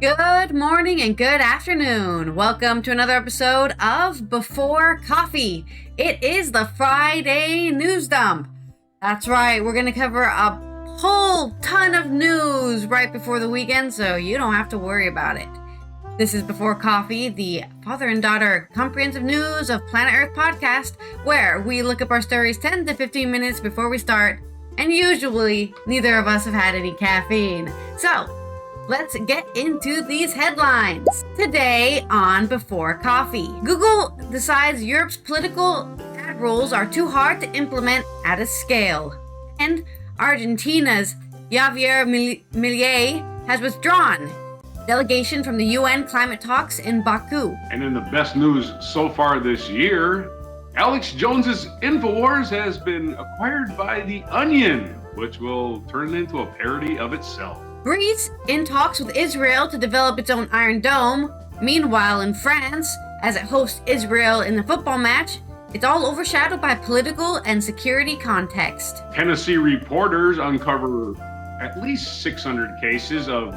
Good morning and good afternoon. Welcome to another episode of Before Coffee. It is the Friday news dump. That's right, we're going to cover a whole ton of news right before the weekend, so you don't have to worry about it. This is Before Coffee, the father and daughter comprehensive news of Planet Earth podcast, where we look up our stories 10 to 15 minutes before we start, and usually neither of us have had any caffeine. So, let's get into these headlines. Today on Before Coffee, Google decides Europe's political ad rules are too hard to implement at a scale. And Argentina's Javier Milei has withdrawn delegation from the UN climate talks in Baku. And in the best news so far this year, Alex Jones's Infowars has been acquired by The Onion, which will turn into a parody of itself. Greece in talks with Israel to develop its own Iron Dome. Meanwhile, in France, as it hosts Israel in the football match, it's all overshadowed by political and security context. Tennessee reporters uncover at least 600 cases of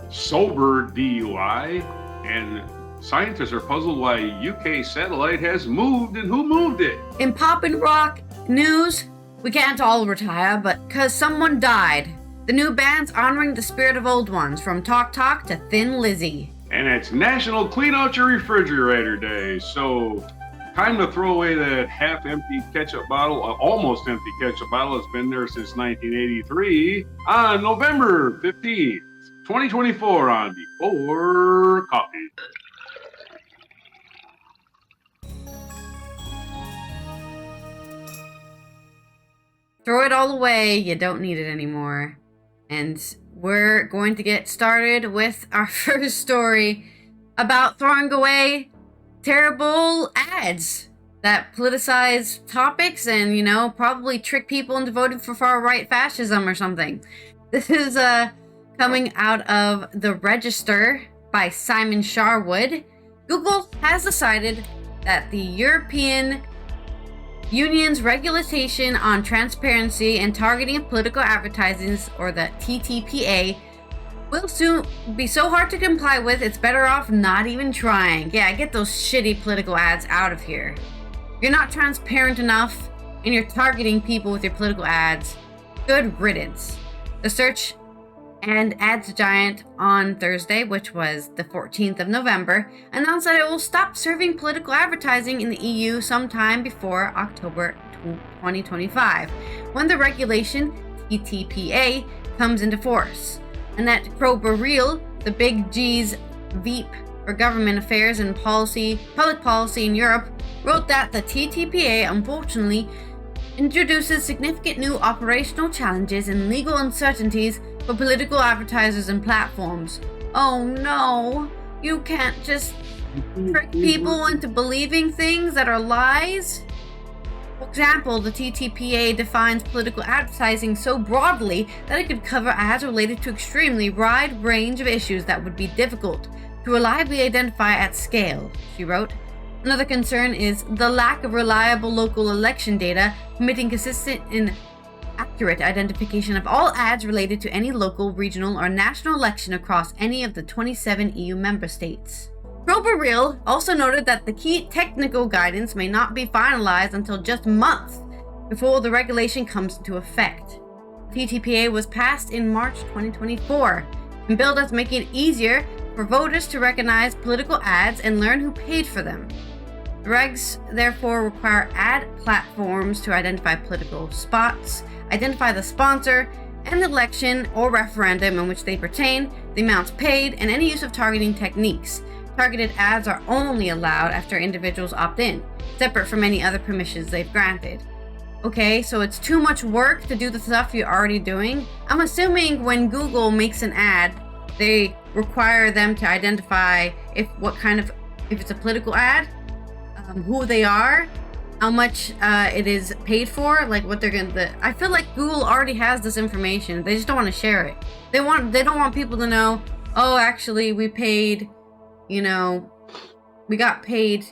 sober DUI, and scientists are puzzled why UK satellite has moved and who moved it. In pop and rock news, we can't all retire, but 'cause someone died. The new band's honoring the spirit of old ones, from Talk Talk to Thin Lizzy. And it's National Clean Out Your Refrigerator Day, so time to throw away that half-empty ketchup bottle, almost empty ketchup bottle that's been there since 1983, on November 15th, 2024 on Before Coffee. Throw it all away, you don't need it anymore. And we're going to get started with our first story about throwing away terrible ads that politicize topics and, probably trick people into voting for far-right fascism or something. This is coming out of The Register by Simon Sharwood. Google has decided that the European Union's regulation on transparency and targeting of political advertising, or the TTPA, will soon be so hard to comply with, it's better off not even trying. Yeah, get those shitty political ads out of here. If you're not transparent enough and you're targeting people with your political ads, good riddance. The search and ads giant on Thursday, which was the 14th of November, announced that it will stop serving political advertising in the EU sometime before October 2025, when the regulation TTPA comes into force. Annette Krober-Riel, the Big G's VP for Government Affairs and Public Policy in Europe, wrote that the TTPA unfortunately introduces significant new operational challenges and legal uncertainties for political advertisers and platforms. Oh no, you can't just trick people into believing things that are lies. For example, the TTPA defines political advertising so broadly that it could cover ads related to extremely wide range of issues that would be difficult to reliably identify at scale, she wrote. Another concern is the lack of reliable local election data, permitting consistent and accurate identification of all ads related to any local, regional, or national election across any of the 27 EU member states. Krober-Riel also noted that the key technical guidance may not be finalized until just months before the regulation comes into effect. TTPA was passed in March 2024 and billed as making it easier for voters to recognize political ads and learn who paid for them. The regs therefore require ad platforms to identify political spots, identify the sponsor, and the election or referendum in which they pertain, the amounts paid, and any use of targeting techniques. Targeted ads are only allowed after individuals opt in, separate from any other permissions they've granted. Okay, so it's too much work to do the stuff you're already doing. I'm assuming when Google makes an ad, they require them to identify if it's a political ad, who they are, how much it is paid for, like what they're gonna. I feel like Google already has this information. They just don't want to share it. They don't want people to know. Oh, actually, we paid. We got paid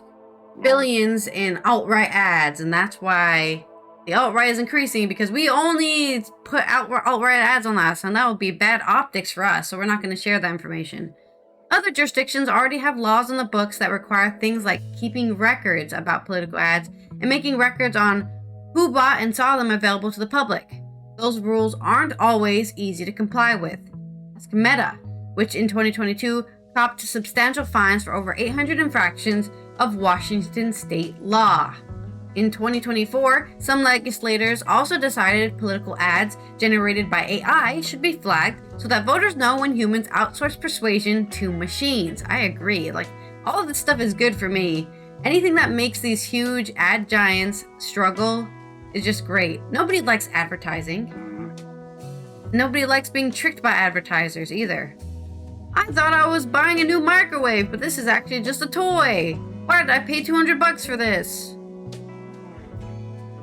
billions in alt-right ads, and that's why the alt-right is increasing, because we only put out alt-right ads on us, and that would be bad optics for us. So we're not going to share that information. Other jurisdictions already have laws on the books that require things like keeping records about political ads and making records on who bought and saw them available to the public. Those rules aren't always easy to comply with. Ask Meta, which in 2022 copped substantial fines for over 800 infractions of Washington state law. In 2024, some legislators also decided political ads generated by AI should be flagged so that voters know when humans outsource persuasion to machines. I agree. All of this stuff is good for me. Anything that makes these huge ad giants struggle is just great. Nobody likes advertising. Nobody likes being tricked by advertisers either. I thought I was buying a new microwave, but this is actually just a toy. Why did I pay $200 for this?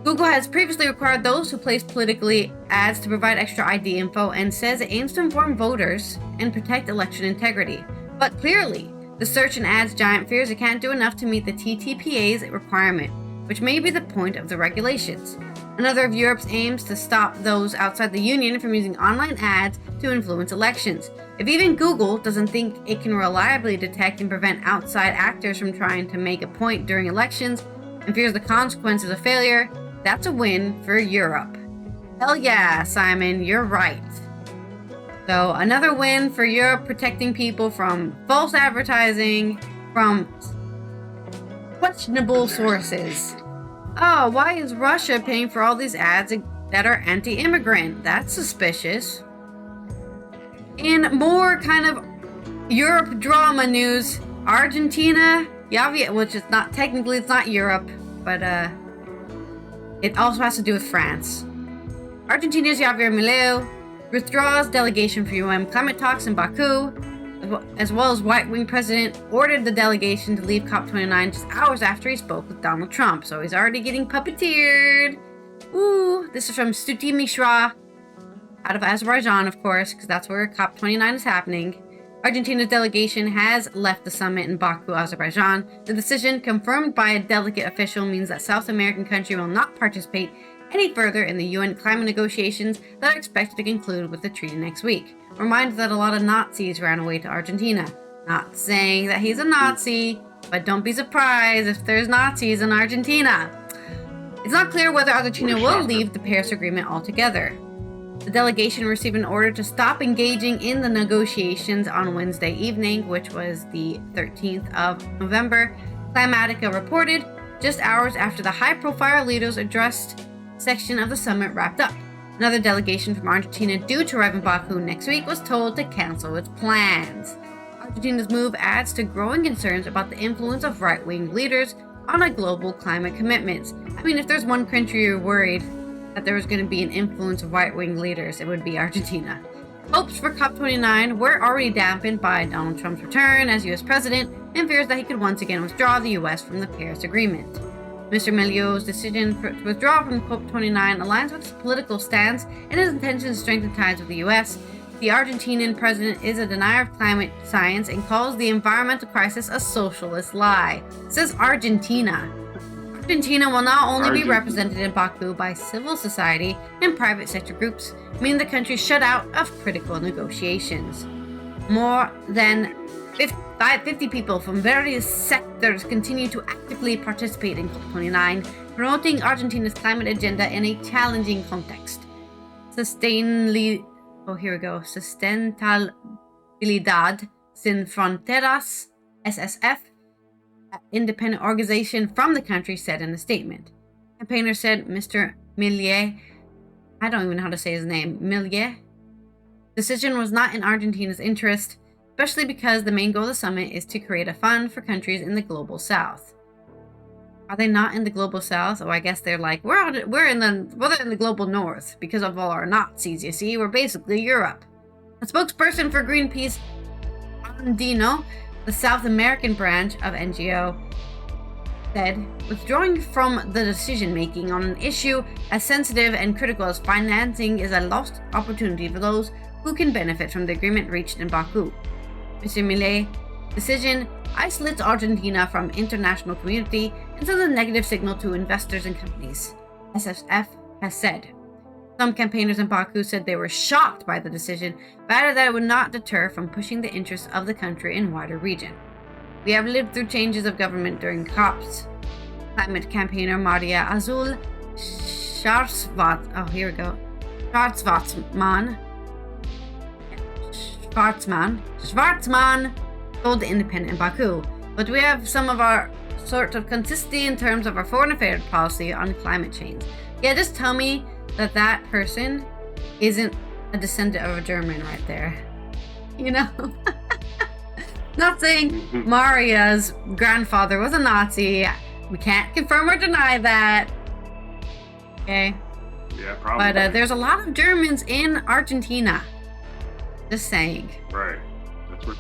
Google has previously required those who place politically ads to provide extra ID info and says it aims to inform voters and protect election integrity. But clearly, the search and ads giant fears it can't do enough to meet the TTPA's requirement, which may be the point of the regulations. Another of Europe's aims to stop those outside the union from using online ads to influence elections. If even Google doesn't think it can reliably detect and prevent outside actors from trying to make a point during elections and fears the consequences of failure, that's a win for Europe. Hell yeah, Simon, you're right. So another win for Europe, protecting people from false advertising from questionable sources. Oh, why is Russia paying for all these ads that are anti-immigrant? That's suspicious. In more kind of Europe drama news, Argentina, Javier, which is not technically, it's not Europe, but it also has to do with France. Argentina's Javier Milei withdraws delegation for UN climate talks in Baku, as well as right-wing president ordered the delegation to leave COP29 just hours after he spoke with Donald Trump. So he's already getting puppeteered. Ooh, this is from Stuti Mishra, out of Azerbaijan, of course, because that's where COP29 is happening. Argentina's delegation has left the summit in Baku, Azerbaijan. The decision, confirmed by a delegate official, means that South American country will not participate any further in the UN climate negotiations that are expected to conclude with the treaty next week. Reminder that a lot of Nazis ran away to Argentina. Not saying that he's a Nazi, but don't be surprised if there's Nazis in Argentina. It's not clear whether Argentina will leave the Paris Agreement altogether. The delegation received an order to stop engaging in the negotiations on Wednesday evening, which was the 13th of November, Climatica reported, just hours after the high-profile leaders addressed section of the summit wrapped up. Another delegation from Argentina due to arrive in Baku next week was told to cancel its plans. Argentina's move adds to growing concerns about the influence of right-wing leaders on a global climate commitments. I mean, if there's one country you're worried that there was going to be an influence of right-wing leaders, it would be Argentina. Hopes for COP29 were already dampened by Donald Trump's return as U.S. president and fears that he could once again withdraw the U.S. from the Paris Agreement. Mr. Milei's decision to withdraw from COP29 aligns with his political stance and his intention to strengthen ties with the U.S. The Argentinian president is a denier of climate science and calls the environmental crisis a socialist lie. Says Argentina. Argentina will not only be represented in Baku by civil society and private sector groups, meaning the country shut out of critical negotiations. More than 50 people from various sectors continue to actively participate in COP29, promoting Argentina's climate agenda in a challenging context. Sustentabilidad Sin Fronteras, SSF, independent organization from the country, said in a statement. Campaigner said Mr. Milei, I don't even know how to say his name, Milei, decision was not in Argentina's interest, especially because the main goal of the summit is to create a fund for countries in the global south. Are they not in the global south? Oh, I guess they're like, we're in the global north because of all our Nazis, you see. We're basically Europe. A spokesperson for Greenpeace, Andino, the South American branch of NGO, said, withdrawing from the decision-making on an issue as sensitive and critical as financing is a lost opportunity for those who can benefit from the agreement reached in Baku. Mr. Milei's decision isolates Argentina from international community and sends a negative signal to investors and companies, SSF has said. Some campaigners in Baku said they were shocked by the decision, but added that it would not deter from pushing the interests of the country and wider region. We have lived through changes of government during COPs. Climate campaigner Maria Azul Schwarzman told the Independent in Baku, but we have some of our sort of consistency in terms of our foreign affairs policy on climate change. Yeah, just tell me that person isn't a descendant of a German right there. You know? Not saying Maria's grandfather was a Nazi. We can't confirm or deny that. Okay? Yeah, probably. But there's a lot of Germans in Argentina. Just saying. Right.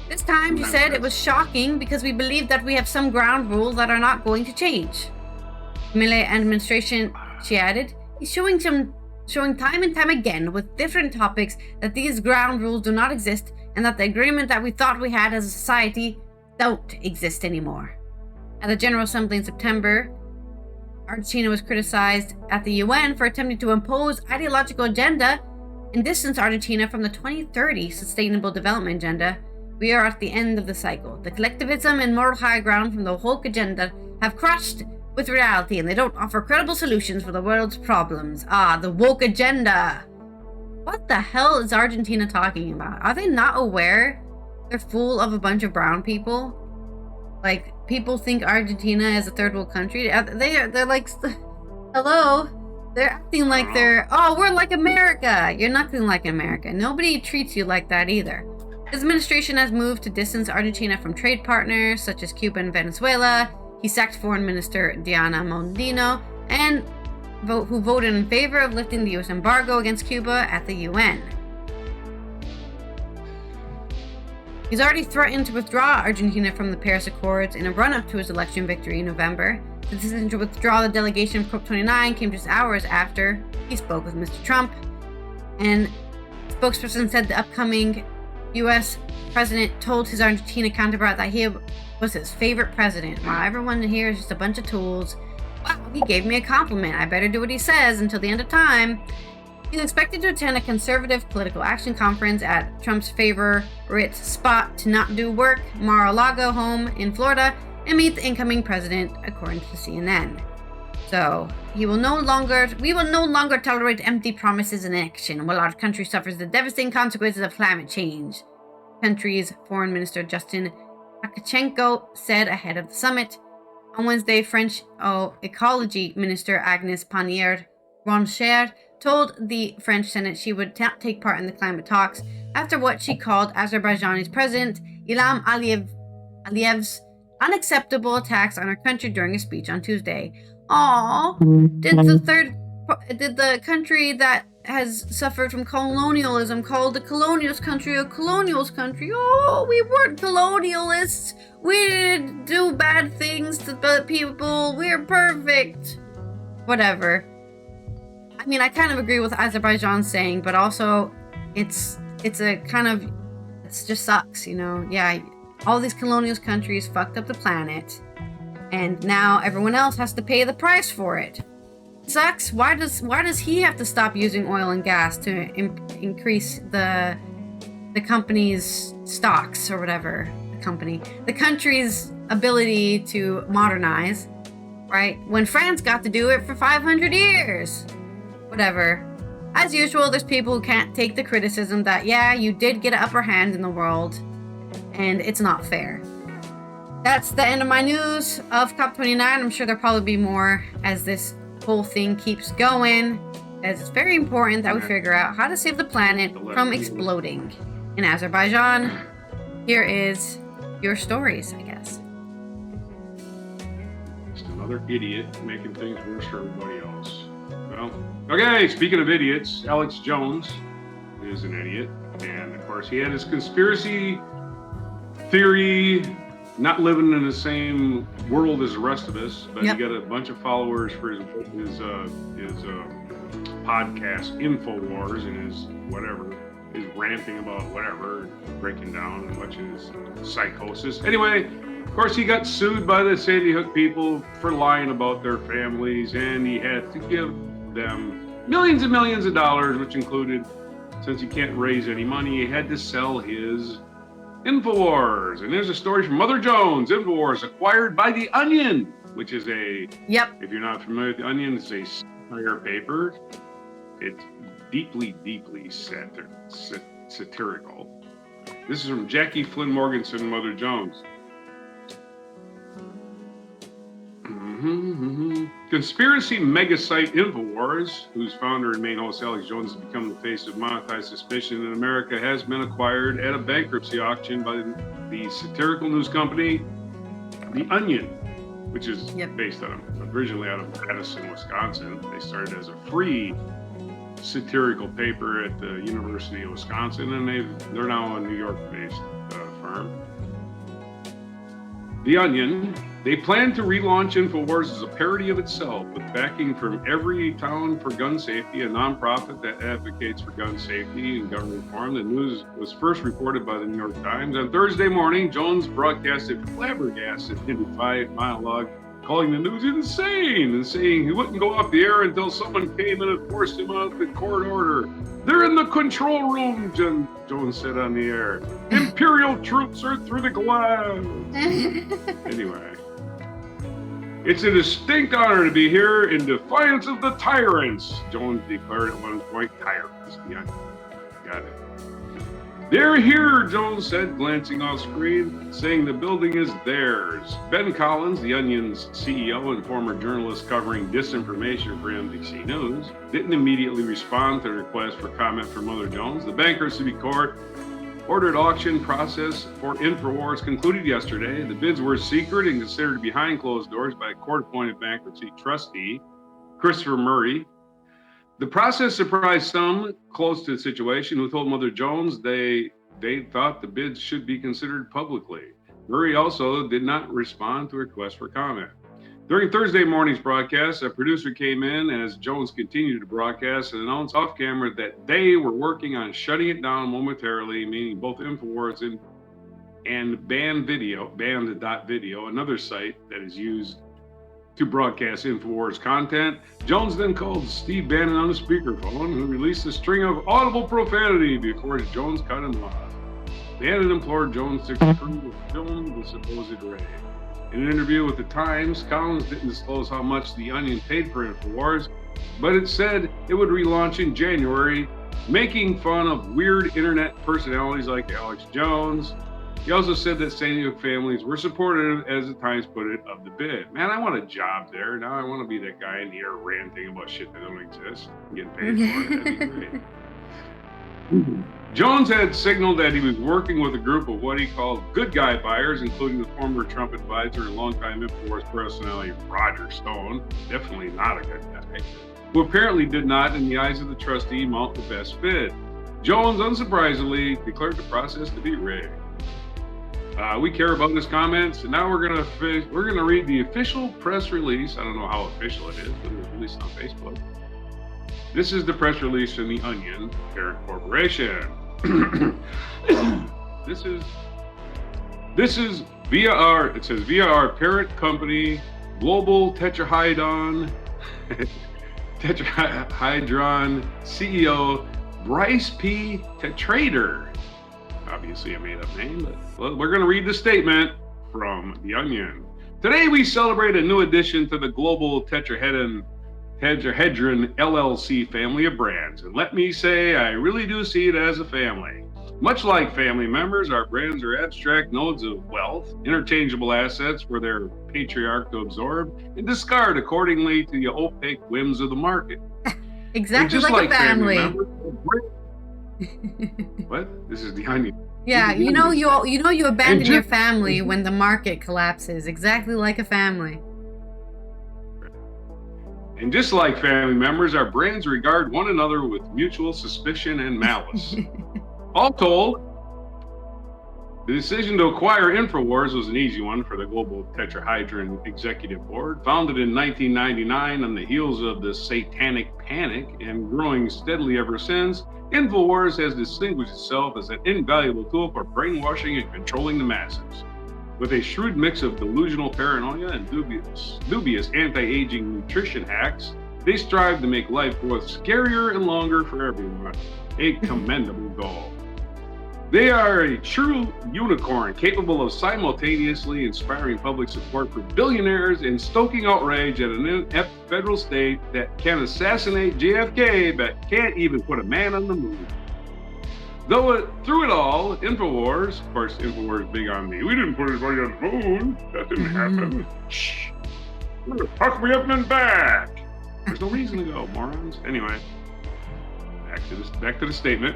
This time, she said it was shocking because we believe that we have some ground rules that are not going to change. Milei administration, she added, is showing time and time again with different topics that these ground rules do not exist and that the agreement that we thought we had as a society don't exist anymore. At the General Assembly in September, Argentina was criticized at the UN for attempting to impose ideological agenda and distance Argentina from the 2030 Sustainable Development Agenda. We are at the end of the cycle. The collectivism and moral high ground from the woke agenda have crashed with reality, and they don't offer credible solutions for the world's problems. The woke agenda. What the hell is Argentina talking about? Are they not aware they're full of a bunch of brown people? Like, people think Argentina is a third world country. They're like, hello? They're acting like we're like America. You're nothing like America. Nobody treats you like that either. His administration has moved to distance Argentina from trade partners such as Cuba and Venezuela. He sacked Foreign Minister Diana Mondino, who voted in favor of lifting the U.S. embargo against Cuba at the UN. He's already threatened to withdraw Argentina from the Paris Accords in a run-up to his election victory in November. The decision to withdraw the delegation from COP29 came just hours after he spoke with Mr. Trump, and the spokesperson said the upcoming U.S. president told his Argentina counterpart that he was his favorite president. While everyone here is just a bunch of tools. Wow, he gave me a compliment. I better do what he says until the end of time. He's expected to attend a conservative political action conference at Trump's favorite spot to not do work, Mar-a-Lago home in Florida, and meet the incoming president, according to CNN. So, we will no longer tolerate empty promises and inaction while our country suffers the devastating consequences of climate change, country's Foreign Minister Justin Akachenko said ahead of the summit. On Wednesday, French Ecology Minister Agnès Pannier-Runacher told the French Senate she would not take part in the climate talks after what she called Azerbaijani's President Ilham Aliyev's unacceptable attacks on her country during a speech on Tuesday. Did the country that has suffered from colonialism called the colonialist country a colonialist country? Oh, we weren't colonialists. We didn't do bad things to the people. We're perfect. Whatever. I mean, I kind of agree with Azerbaijan saying, but also it's just sucks, you know? Yeah, all these colonialist countries fucked up the planet, and now everyone else has to pay the price for it. Sucks. Why does he have to stop using oil and gas to increase the company's stocks or whatever? The country's ability to modernize, right? When France got to do it for 500 years. Whatever. As usual, there's people who can't take the criticism that, yeah, you did get an upper hand in the world, and it's not fair. That's the end of my news of COP29. I'm sure there'll probably be more as this whole thing keeps going, as it's very important that we figure out how to save the planet from exploding. In Azerbaijan, here is your stories, I guess. Just another idiot making things worse for everybody else. Well, okay, speaking of idiots, Alex Jones is an idiot. And of course, he had his conspiracy theory, not living in the same world as the rest of us, but He got a bunch of followers for his podcast, Infowars, and his ranting about whatever, breaking down and much of his psychosis. Anyway, of course, he got sued by the Sandy Hook people for lying about their families, and he had to give them millions and millions of dollars, which included, since he can't raise any money, he had to sell his Infowars. And there's a story from Mother Jones. Infowars acquired by The Onion, which is a, if you're not familiar with The Onion, it's a satire paper. It's deeply, deeply satirical. This is from Jackie Flynn Morganson, Mother Jones. Conspiracy mega site Infowars, whose founder and main host Alex Jones has become the face of monetized suspicion in America, has been acquired at a bankruptcy auction by the satirical news company The Onion, which is based on originally out of Madison, Wisconsin. They started as a free satirical paper at the University of Wisconsin, and they're now a New York-based firm. The Onion. They plan to relaunch Infowars as a parody of itself, with backing from Every Town for Gun Safety, a nonprofit that advocates for gun safety and gun reform. The news was first reported by the New York Times. On Thursday morning, Jones broadcasted flabbergasted in a defiant monologue, calling the news insane and saying he wouldn't go off the air until someone came in and forced him out of the court order. They're in the control room, Jones said on the air. Imperial troops are through the glass. Anyway. It's a distinct honor to be here in defiance of the tyrants, Jones declared at one point. Tyrants, yeah, got it. They're here, Jones said, glancing off screen, saying the building is theirs. Ben Collins, The Onion's CEO and former journalist covering disinformation for NBC News, didn't immediately respond to the request for comment from Mother Jones. The bankruptcy court ordered auction process for Infowars concluded yesterday. The bids were secret and considered behind closed doors by a court-appointed bankruptcy trustee, Christopher Murray. The process surprised some close to the situation who told Mother Jones they thought the bids should be considered publicly. Murray also did not respond to a request for comment. During Thursday morning's broadcast, a producer came in as Jones continued to broadcast and announced off camera that they were working on shutting it down momentarily, meaning both Infowars and Band.video, another site that is used to broadcast Infowars content. Jones then called Steve Bannon on the speakerphone, who released a string of audible profanity before Jones cut him off. Bannon implored Jones to film the supposed raid. In an interview with The Times, Collins didn't disclose how much The Onion paid for Infowars, but it said it would relaunch in January, making fun of weird internet personalities like Alex Jones. He also said that St. Louis families were supportive, as The Times put it, of the bid. Man, I want a job there. Now I want to be that guy in here ranting about shit that don't exist and getting paid for it. That'd be great. Jones had signaled that he was working with a group of what he called good guy buyers, including the former Trump advisor and longtime Infowars personality Roger Stone, definitely not a good guy, who apparently did not, in the eyes of the trustee, mount the best bid. Jones, unsurprisingly, declared the process to be rigged. We care about his comments, and now we're gonna read the official press release. I don't know how official it is, but it was released on Facebook. This is the press release from The Onion parent corporation. This is via our parent company, Global Tetrahydron CEO Bryce P. Tetrader. Obviously a made-up name, but we're going to read the statement from The Onion. Today we celebrate a new addition to the Global Tetrahedron LLC family of brands, and let me say, I really do see it as a family. Much like family members, our brands are abstract nodes of wealth, interchangeable assets for their patriarch to absorb and discard accordingly to the opaque whims of the market. Exactly like a family. What? This is The Onion. Yeah, you abandon your family when the market collapses, exactly like a family. And just like family members, our brands regard one another with mutual suspicion and malice. All told, the decision to acquire Infowars was an easy one for the Global Tetrahydron Executive Board. Founded in 1999 on the heels of the Satanic Panic and growing steadily ever since, Infowars has distinguished itself as an invaluable tool for brainwashing and controlling the masses. With a shrewd mix of delusional paranoia and dubious anti-aging nutrition hacks, They strive to make life both scarier and longer for everyone. A commendable goal. They are a true unicorn, capable of simultaneously inspiring public support for billionaires and stoking outrage at an inept federal state that can assassinate JFK but can't even put a man on the moon. Through it all, Infowars, of course, Infowars big on me. We didn't put anybody on the moon. That didn't happen. Shh. Puck me up and back. There's no reason to go, morons. Anyway, back to the statement.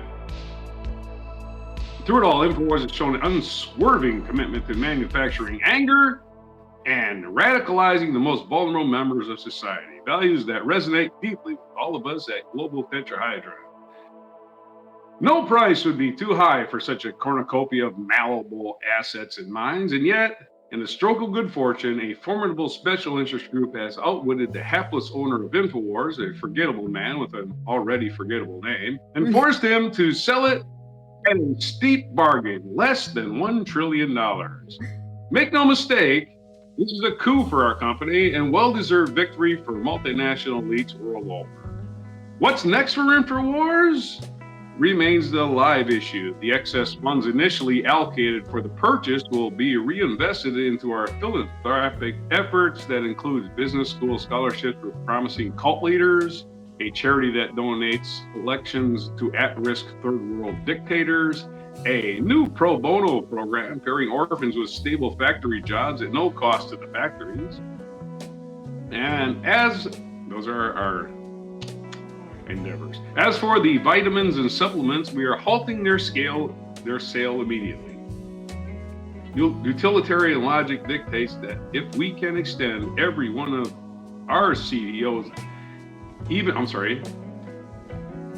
Through it all, Infowars has shown an unswerving commitment to manufacturing anger and radicalizing the most vulnerable members of society. Values that resonate deeply with all of us at Global Tetrahydron. No price would be too high for such a cornucopia of malleable assets and minds, and yet, in a stroke of good fortune, a formidable special interest group has outwitted the hapless owner of Infowars, a forgettable man with an already forgettable name, and forced him to sell it at a steep bargain, less than $1 trillion. Make no mistake, this is a coup for our company and well-deserved victory for multinational elites world over. What's next for Infowars? Remains the live issue. The excess funds initially allocated for the purchase will be reinvested into our philanthropic efforts that includes business school scholarships for promising cult leaders, a charity that donates elections to at-risk third world dictators, a new pro bono program pairing orphans with stable factory jobs at no cost to the factories. And as those are our endeavors. As for the vitamins and supplements, we are halting their sale immediately. Utilitarian logic dictates that if we can extend every one of our CEOs,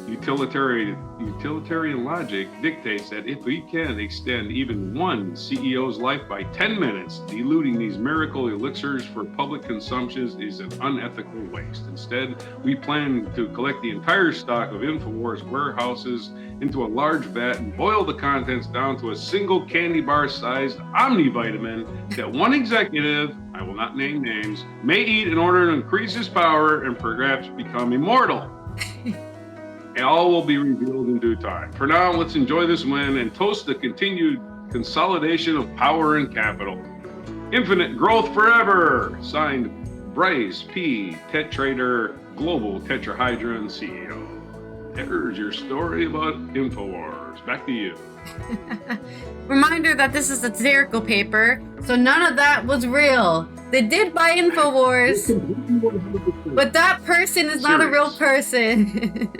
utilitarian logic dictates that if we can extend even one CEO's life by 10 minutes, diluting these miracle elixirs for public consumption is an unethical waste. Instead, we plan to collect the entire stock of Infowars warehouses into a large vat and boil the contents down to a single candy bar-sized omnivitamin that one executive, I will not name names, may eat in order to increase his power and perhaps become immortal. And all will be revealed in due time. For now, let's enjoy this win and toast the continued consolidation of power and capital. Infinite growth forever. Signed, Bryce P. Tetrader, Global Tetrahydron CEO. There's your story about Infowars. Back to you. Reminder that this is a satirical paper, so none of that was real. They did buy Infowars, but that person is not a real person.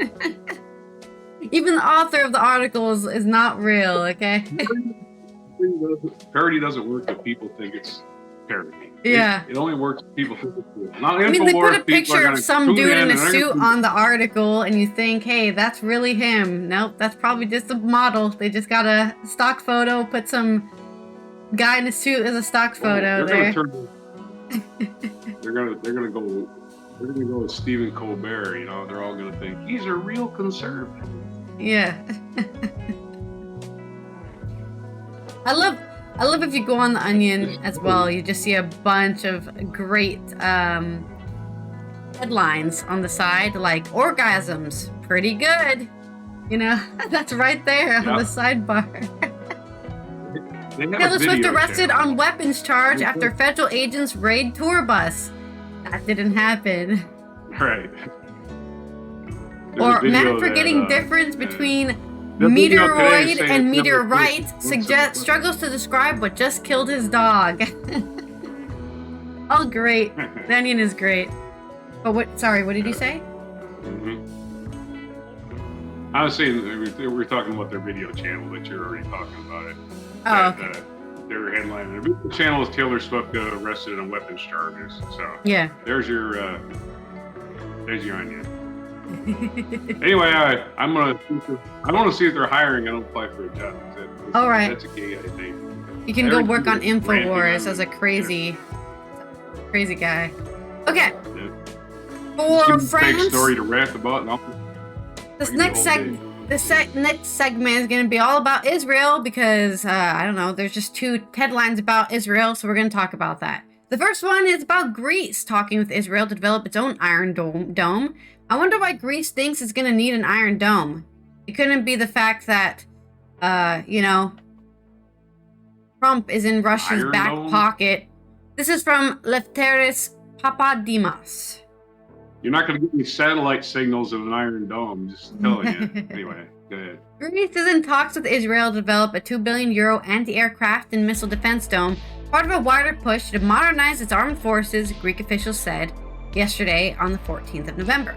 Even the author of the articles is not real, okay? Parody doesn't work if people think it's parody. Yeah. It only works if people think it's real. Not I mean, they put a picture of some dude in a suit gonna... on the article, and you think, hey, that's really him. Nope, that's probably just a model. They just got a stock photo, put some guy in a suit as a stock photo there. They're gonna go with Stephen Colbert, you know, they're all gonna think he's a real conservative. Yeah. I love if you go on The Onion as well, you just see a bunch of great headlines on the side, like orgasms, pretty good. You know, that's right there on the sidebar. Taylor Swift arrested on weapons charge after federal agents raid tour bus. That didn't happen. Right. Or mad forgetting difference between meteoroid and meteorite struggles to describe what just killed his dog. Oh, great. The Onion is great. But what did you say? Mm-hmm. I was saying, we were talking about their video channel, but you're already talking about it. Oh, okay. Their headline. Their video channel is Taylor Swift got arrested on weapons charges. So yeah, there's your Onion. Anyway, I want to see if they're hiring. I don't apply for a job. All right. That's a gig, I think. You can go work on Infowars as a crazy guy. Okay. Yeah. For France. Big story to rant about. This next segment is going to be all about Israel because, I don't know, there's just two headlines about Israel, so we're going to talk about that. The first one is about Greece talking with Israel to develop its own Iron Dome. I wonder why Greece thinks it's going to need an Iron Dome. It couldn't be the fact that, Trump is in Russia's Iron back Dome? pocket. This is from Lefteris Papadimas. You're not going to get any satellite signals of an Iron Dome, just telling you. Anyway, go ahead. Greece is in talks with Israel to develop a €2 billion anti-aircraft and missile defense dome, part of a wider push to modernize its armed forces, Greek officials said yesterday on the 14th of November.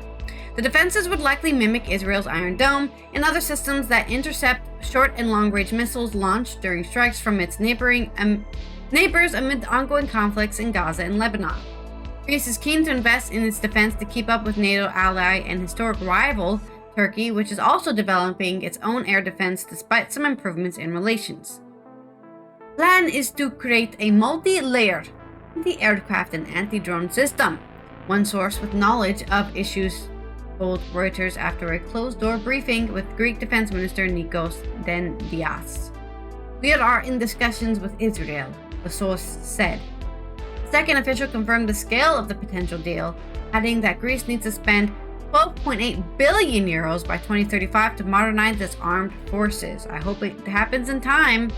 The defenses would likely mimic Israel's Iron Dome and other systems that intercept short and long-range missiles launched during strikes from its neighbors amid ongoing conflicts in Gaza and Lebanon. Greece is keen to invest in its defense to keep up with NATO ally and historic rival Turkey, which is also developing its own air defense despite some improvements in relations. Plan is to create a multi-layered anti-aircraft and anti-drone system. One source with knowledge of issues told Reuters after a closed-door briefing with Greek Defense Minister Nikos Dendias. We are in discussions with Israel, the source said. The second official confirmed the scale of the potential deal, adding that Greece needs to spend €12.8 billion by 2035 to modernize its armed forces. I hope it happens in time.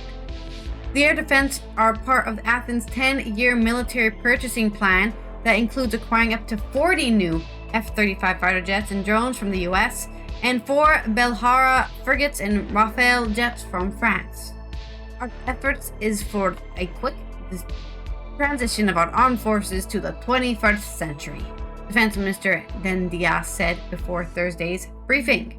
The air defense are part of Athens' 10-year military purchasing plan that includes acquiring up to 40 new F-35 fighter jets and drones from the US and 4 Belhara frigates and Rafale jets from France. Our efforts is for a quick transition of our armed forces to the 21st century, Defense Minister Dendias said before Thursday's briefing.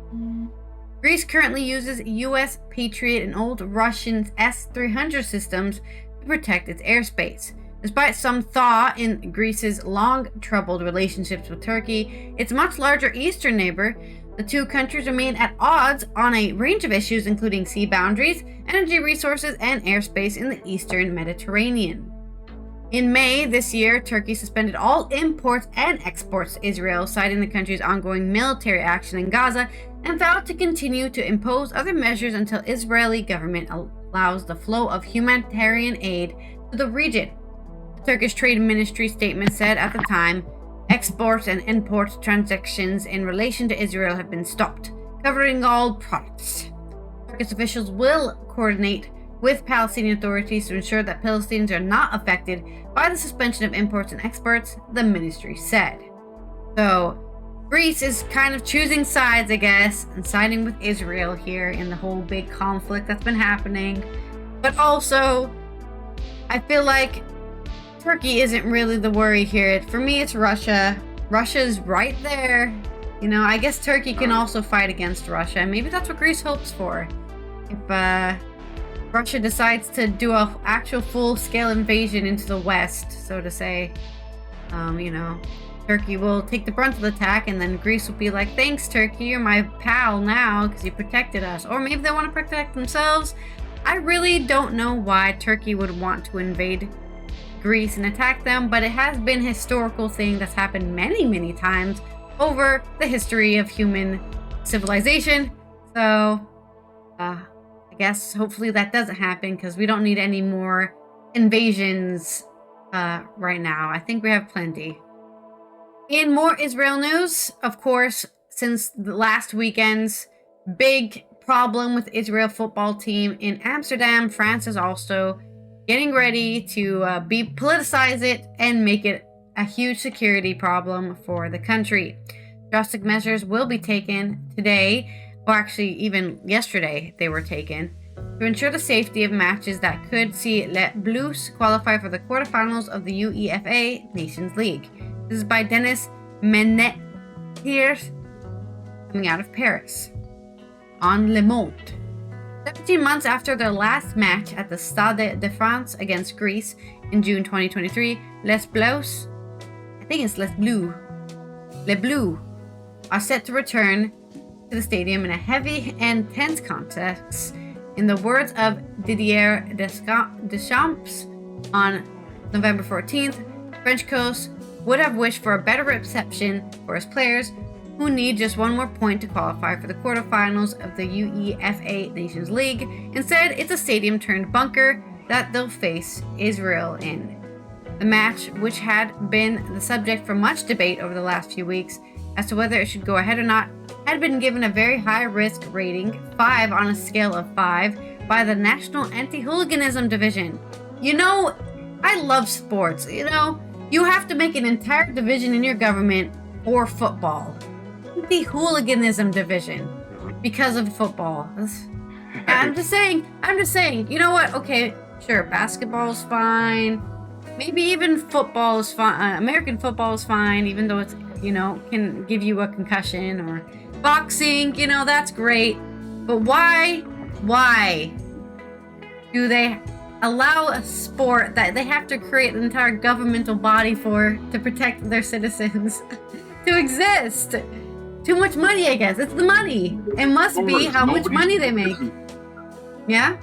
Greece currently uses US Patriot and old Russian S-300 systems to protect its airspace. Despite some thaw in Greece's long-troubled relationships with Turkey, its much larger eastern neighbor, the two countries remain at odds on a range of issues including sea boundaries, energy resources, and airspace in the eastern Mediterranean. In May this year, Turkey suspended all imports and exports to Israel, citing the country's ongoing military action in Gaza, and vowed to continue to impose other measures until Israeli government allows the flow of humanitarian aid to the region. The Turkish Trade Ministry statement said at the time, export and import transactions in relation to Israel have been stopped, covering all products. Turkish officials will coordinate with Palestinian authorities to ensure that Palestinians are not affected by the suspension of imports and exports, the ministry said. So, Greece is kind of choosing sides, I guess, and siding with Israel here in the whole big conflict that's been happening. But also, I feel like Turkey isn't really the worry here. For me, it's Russia. Russia's right there. You know, I guess Turkey can also fight against Russia. Maybe that's what Greece hopes for. If Russia decides to do an actual full-scale invasion into the West, so to say, Turkey will take the brunt of the attack, and then Greece will be like, thanks, Turkey, you're my pal now because you protected us. Or maybe they want to protect themselves. I really don't know why Turkey would want to invade Greece and attack them, but it has been a historical thing that's happened many, many times over the history of human civilization. So, I guess hopefully that doesn't happen because we don't need any more invasions right now. I think we have plenty. In more Israel news, of course, since the last weekend's big problem with Israel football team in Amsterdam, France is also getting ready to politicize it and make it a huge security problem for the country. Drastic measures will be taken today, or actually even yesterday they were taken, to ensure the safety of matches that could see Les Bleus qualify for the quarterfinals of the UEFA Nations League. This is by Dennis Menetier, coming out of Paris, on Le Monde. 17 months after their last match at the Stade de France against Greece in June 2023, Les Bleus, Les Bleus, are set to return to the stadium in a heavy and tense context. In the words of Didier Deschamps on November 14th, French coach would have wished for a better reception for his players, who need just one more point to qualify for the quarterfinals of the UEFA Nations League. Instead, it's a stadium-turned bunker that they'll face Israel in. The match, which had been the subject for much debate over the last few weeks as to whether it should go ahead or not, had been given a very high-risk rating, 5 on a scale of 5, by the National Anti-Hooliganism Division. You know, I love sports. You know, you have to make an entire division in your government for football. The Hooliganism Division. Because of football. I'm just saying, you know what? Okay, sure, basketball's fine. Maybe even football is fine. American football is fine, even though it's, you know, can give you a concussion. Or boxing, you know, that's great. But why do they allow a sport that they have to create an entire governmental body for to protect their citizens to exist? Too much money, I guess. It's the money. It must be how much money they make. Yeah?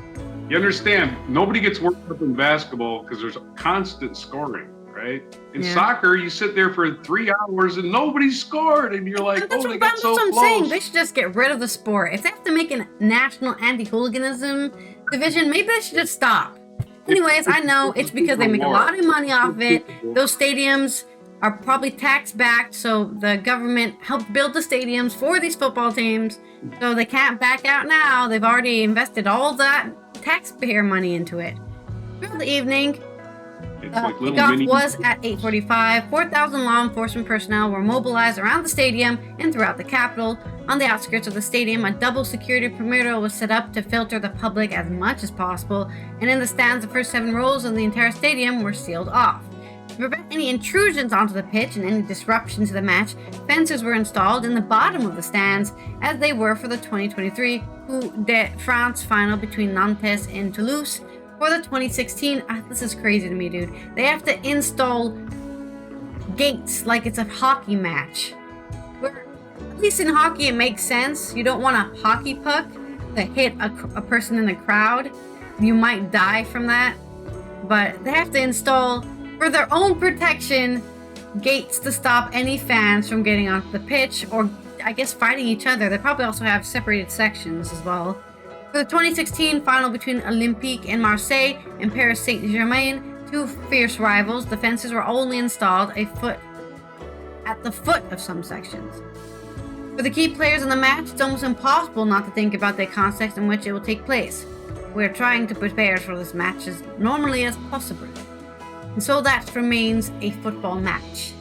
You understand, nobody gets worked up in basketball because there's constant scoring, right? In soccer, you sit there for 3 hours and nobody scored, and you're like, that's they got so close. That's what I'm saying. They should just get rid of the sport. If they have to make a national anti-hooliganism division, maybe they should just stop. Anyways, I know it's because they make a lot of money off it. Those stadiums are probably tax-backed, so the government helped build the stadiums for these football teams, so they can't back out now. They've already invested all that taxpayer money into it. Throughout the evening, kickoff was at 8:45. 4,000 law enforcement personnel were mobilized around the stadium and throughout the capital. On the outskirts of the stadium, a double security perimeter was set up to filter the public as much as possible, and in the stands, the first 7 rows of the entire stadium were sealed off. To prevent any intrusions onto the pitch and any disruption to the match, fences were installed in the bottom of the stands, as they were for the 2023 Coupe de France final between Nantes and Toulouse. For the 2016, this is crazy to me, dude. They have to install gates like it's a hockey match. Where, at least in hockey, it makes sense. You don't want a hockey puck to hit a person in the crowd. You might die from that. But they have to install, for their own protection, gates to stop any fans from getting onto the pitch or, I guess, fighting each other. They probably also have separated sections as well. For the 2016 final between Olympique and Marseille and Paris Saint-Germain, 2 fierce rivals, the fences were only installed at the foot of some sections. For the key players in the match, it's almost impossible not to think about the context in which it will take place. We are trying to prepare for this match as normally as possible. And so that remains a football match,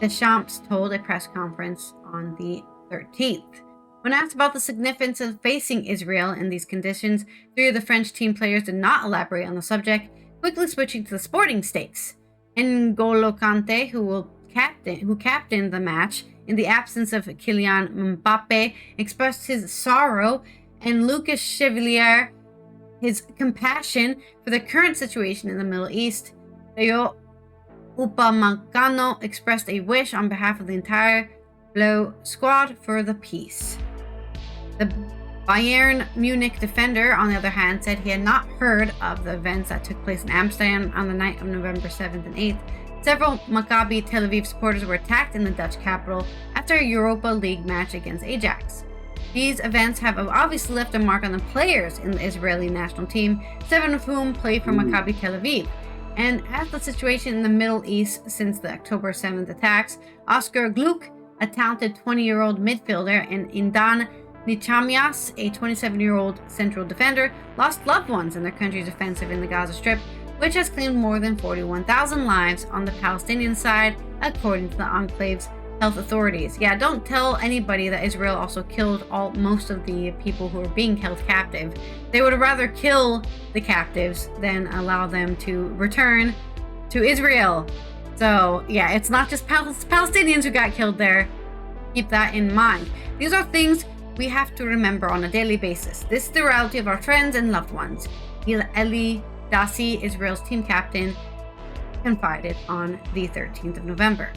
Deschamps told a press conference on the 13th. When asked about the significance of facing Israel in these conditions, 3 of the French team players did not elaborate on the subject, quickly switching to the sporting stakes. N'Golo Kante, who captained the match in the absence of Kylian Mbappe, expressed his sorrow, and Lucas Chevalier his compassion for the current situation in the Middle East. Rayo Upamecano expressed a wish on behalf of the entire Blue squad for the peace. The Bayern Munich defender, on the other hand, said he had not heard of the events that took place in Amsterdam on the night of November 7th and 8th. Several Maccabi Tel Aviv supporters were attacked in the Dutch capital after a Europa League match against Ajax. These events have obviously left a mark on the players in the Israeli national team, 7 of whom play for Maccabi Tel Aviv. And as the situation in the Middle East since the October 7th attacks, Oscar Gluck, a talented 20-year-old midfielder, and Indan Nichamias, a 27-year-old central defender, lost loved ones in their country's offensive in the Gaza Strip, which has claimed more than 41,000 lives on the Palestinian side, according to the enclave's health authorities. Yeah, don't tell anybody that Israel also killed most of the people who are being held captive. They would rather kill the captives than allow them to return to Israel. So, yeah, it's not just Palestinians who got killed there. Keep that in mind. These are things we have to remember on a daily basis. This is the reality of our friends and loved ones. Eli Dasi, Israel's team captain, confided on the 13th of November.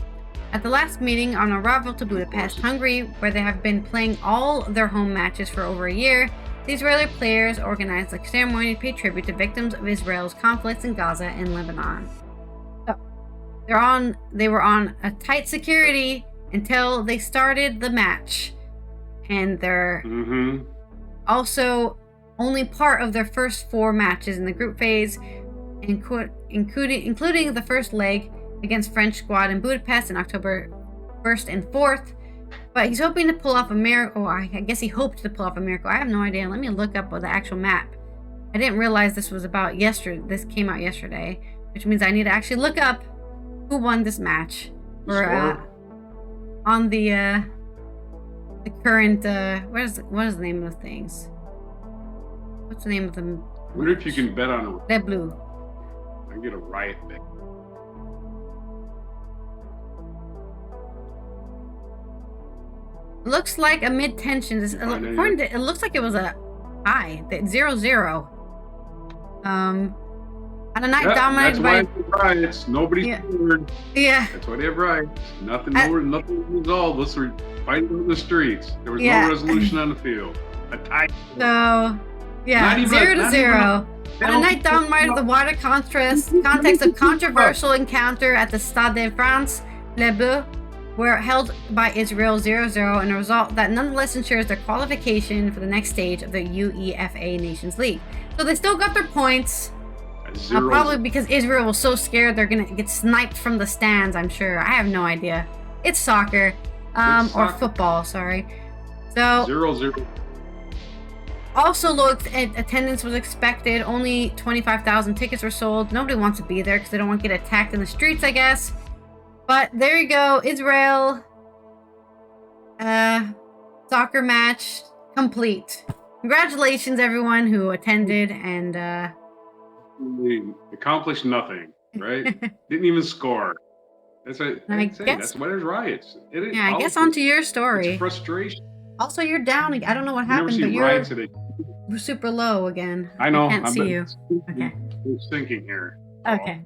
At the last meeting on arrival to Budapest, Hungary, where they have been playing all their home matches for over a year, the Israeli players organized a ceremony to pay tribute to victims of Israel's conflicts in Gaza and Lebanon. So, they were on a tight security until they started the match. And they're also only part of their first 4 matches in the group phase. including the first leg against French squad in Budapest in October 1st and 4th. But he's hoping to pull off a miracle. I guess he hoped to pull off a miracle. I have no idea. Let me look up the actual map. I didn't realize this was about yesterday. This came out yesterday, which means I need to actually look up who won this match. On the current what is the name of the things? What's the name of them? I wonder if you can bet on Red Blue. I get a riot bet. Looks like a mid-tension. It looks like it was a tie. 0-0. On a night dominated by riots. Nobody scored. Yeah. That's why they have riots. Nothing resolved. Let's fight in the streets. There was no resolution on the field. A tie. So, 0-0. On a night dominated the wider context of controversial encounter at the Stade de France, Le Boeuf, were held by Israel 0-0 in a result that nonetheless ensures their qualification for the next stage of the UEFA Nations League. So they still got their points. Probably because Israel was so scared they're going to get sniped from the stands, I'm sure. I have no idea. It's soccer. Or football, sorry. So 0-0. Also looked at attendance was expected. Only 25,000 tickets were sold. Nobody wants to be there because they don't want to get attacked in the streets, I guess. But there you go. Israel. Soccer match complete. Congratulations, everyone who attended and accomplished nothing, right? Didn't even score. That's what that's why there's riots. I guess onto your story. It's frustration. Also, you're down. I don't know what happened, but you're super low again. I know. I can't see you. Okay. We're sinking here. Okay.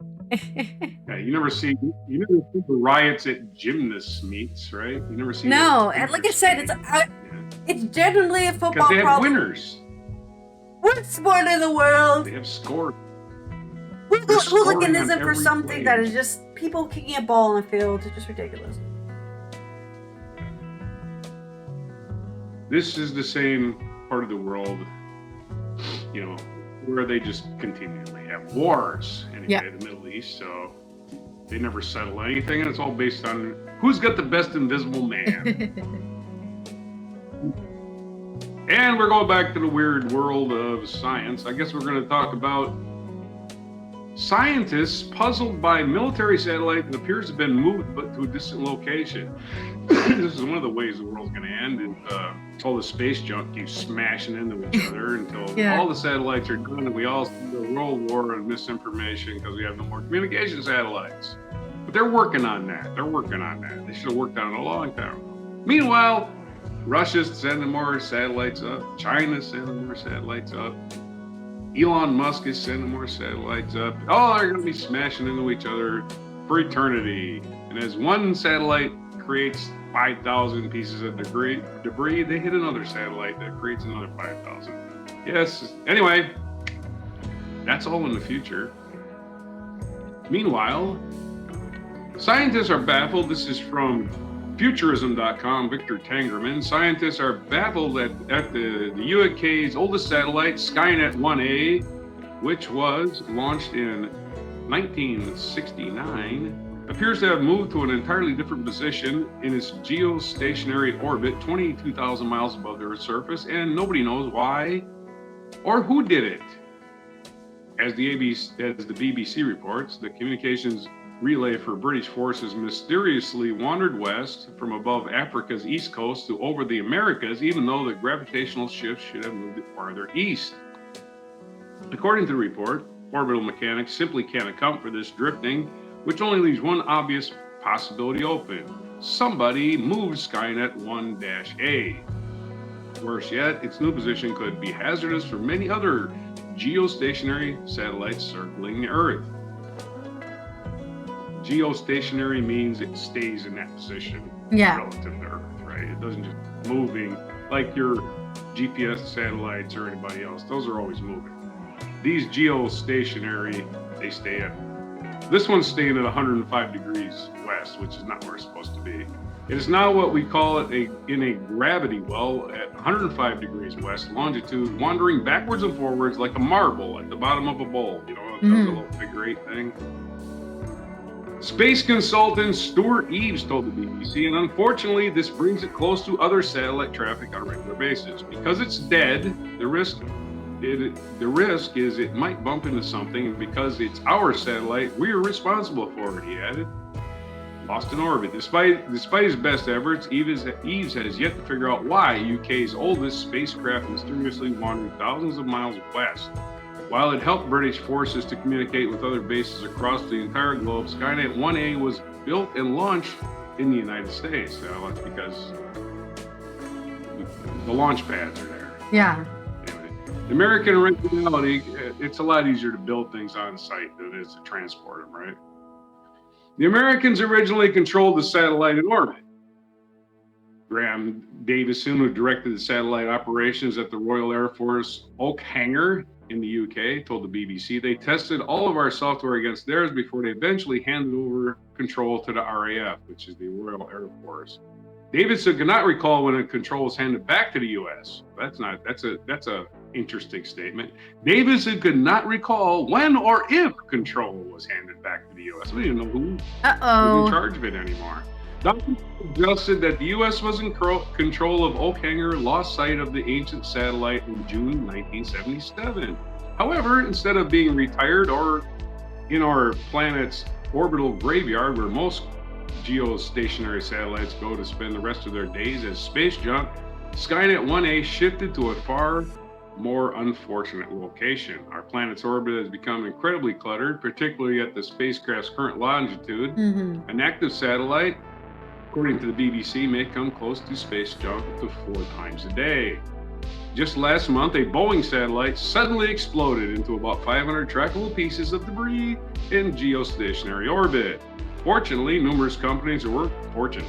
Yeah, you never see the riots at gymnast meets, right? You never see. No, and like I said, it's generally a football problem. Because they have winners. What sport in the world? They have scored. Hooliganism for something that is just people kicking a ball on the field. It's just ridiculous. This is the same part of the world, where they just continually have wars in the Middle East. So they never settle anything, and it's all based on who's got the best invisible man. And we're going back to the weird world of science. I guess we're going to talk about scientists puzzled by military satellite that appears to have been moved but to a distant location. This is one of the ways the world's going to end. Is all the space junk keeps smashing into each other until all the satellites are done and we all see the world war and misinformation because we have no more communication satellites. But they're working on that. They should have worked on it a long time ago. Meanwhile, Russia's sending more satellites up. China's sending more satellites up. Elon Musk is sending more satellites up. Oh, they're going to be smashing into each other for eternity. And as one satellite creates 5,000 pieces of debris, they hit another satellite that creates another 5,000. Yes. Anyway, that's all in the future. Meanwhile, scientists are baffled. This is from Futurism.com, Victor Tangerman. Scientists are baffled at the UK's oldest satellite, Skynet 1A, which was launched in 1969, appears to have moved to an entirely different position in its geostationary orbit, 22,000 miles above the Earth's surface, and nobody knows why or who did it. As the BBC reports, the communications relay for British forces mysteriously wandered west from above Africa's east coast to over the Americas, even though the gravitational shift should have moved it farther east. According to the report, orbital mechanics simply can't account for this drifting, which only leaves one obvious possibility open. Somebody moved Skynet 1-A. Worse yet, its new position could be hazardous for many other geostationary satellites circling the Earth. Geostationary means it stays in that position relative to Earth, right? It doesn't just moving like your GPS satellites or anybody else. Those are always moving. These geostationary, they stay at, this one's staying at 105 degrees west, which is not where it's supposed to be. It is now what we call it in a gravity well at 105 degrees west longitude, wandering backwards and forwards like a marble at the bottom of a bowl. it does a little figure 8 thing. Space consultant Stuart Eaves told the BBC, and unfortunately, this brings it close to other satellite traffic on a regular basis. Because it's dead, the risk is it might bump into something, and because it's our satellite, we are responsible for it, he added. Lost in orbit. Despite his best efforts, Eaves has yet to figure out why UK's oldest spacecraft mysteriously wandered thousands of miles west. While it helped British forces to communicate with other bases across the entire globe, Skynet 1A was built and launched in the United States. That's because the launch pads are there. Yeah. Anyway, American originality, it's a lot easier to build things on site than it is to transport them, right? The Americans originally controlled the satellite in orbit. Graham Davison, who directed the satellite operations at the Royal Air Force Oak Hangar in the UK, told the BBC, they tested all of our software against theirs before they eventually handed over control to the RAF, which is the Royal Air Force. Davidson could not recall when the control was handed back to the US. That's a interesting statement. Davidson could not recall when or if control was handed back to the US. We didn't know who was in charge of it anymore. Documents suggested that the U.S. was in control of Oak Hangar, lost sight of the ancient satellite in June 1977. However, instead of being retired or in our planet's orbital graveyard, where most geostationary satellites go to spend the rest of their days as space junk, Skynet 1A shifted to a far more unfortunate location. Our planet's orbit has become incredibly cluttered, particularly at the spacecraft's current longitude. An active satellite, according to the BBC, may come close to space junk up to 4 times a day. Just last month, a Boeing satellite suddenly exploded into about 500 trackable pieces of debris in geostationary orbit. Fortunately, numerous companies are working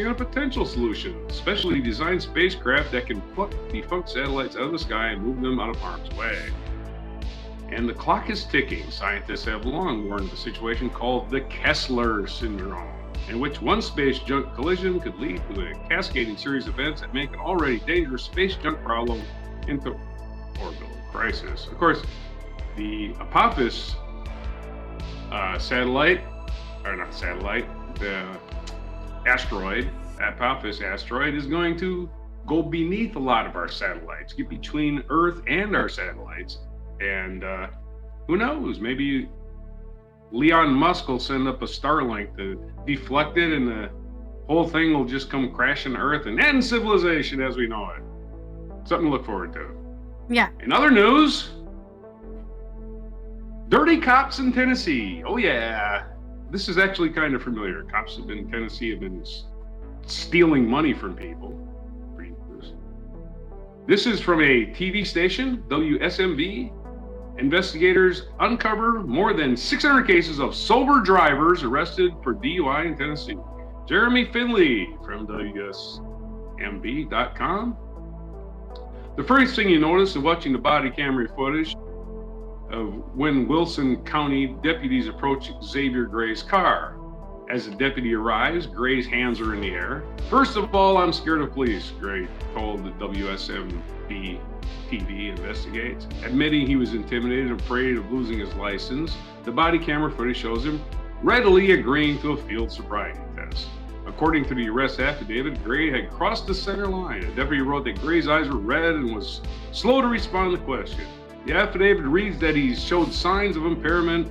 on a potential solution, specially designed spacecraft that can pluck defunct satellites out of the sky and move them out of harm's way. And the clock is ticking. Scientists have long warned of a situation called the Kessler syndrome, in which one space junk collision could lead to a cascading series of events that make an already dangerous space junk problem into orbital crisis. Of course, the Apophis the Apophis asteroid is going to go beneath a lot of our satellites, get between Earth and our satellites. And who knows, maybe Elon Musk will send up a Starlink to deflect it and the whole thing will just come crashing to Earth and end civilization as we know it. Something to look forward to. Yeah. In other news, dirty cops in Tennessee. Oh yeah. This is actually kind of familiar. Cops in Tennessee have been stealing money from people. This is from a TV station, WSMV. Investigators uncover more than 600 cases of sober drivers arrested for DUI in Tennessee. Jeremy Finley from WSMV.com. The first thing you notice in watching the body camera footage of when Wilson County deputies approach Xavier Gray's car. As the deputy arrives, Gray's hands are in the air. First of all, I'm scared of police, Gray told the WSMV TV investigates. Admitting he was intimidated and afraid of losing his license, the body camera footage shows him readily agreeing to a field sobriety test. According to the arrest affidavit, Gray had crossed the center line. The deputy wrote that Gray's eyes were red and was slow to respond to questions. The affidavit reads that he showed signs of impairment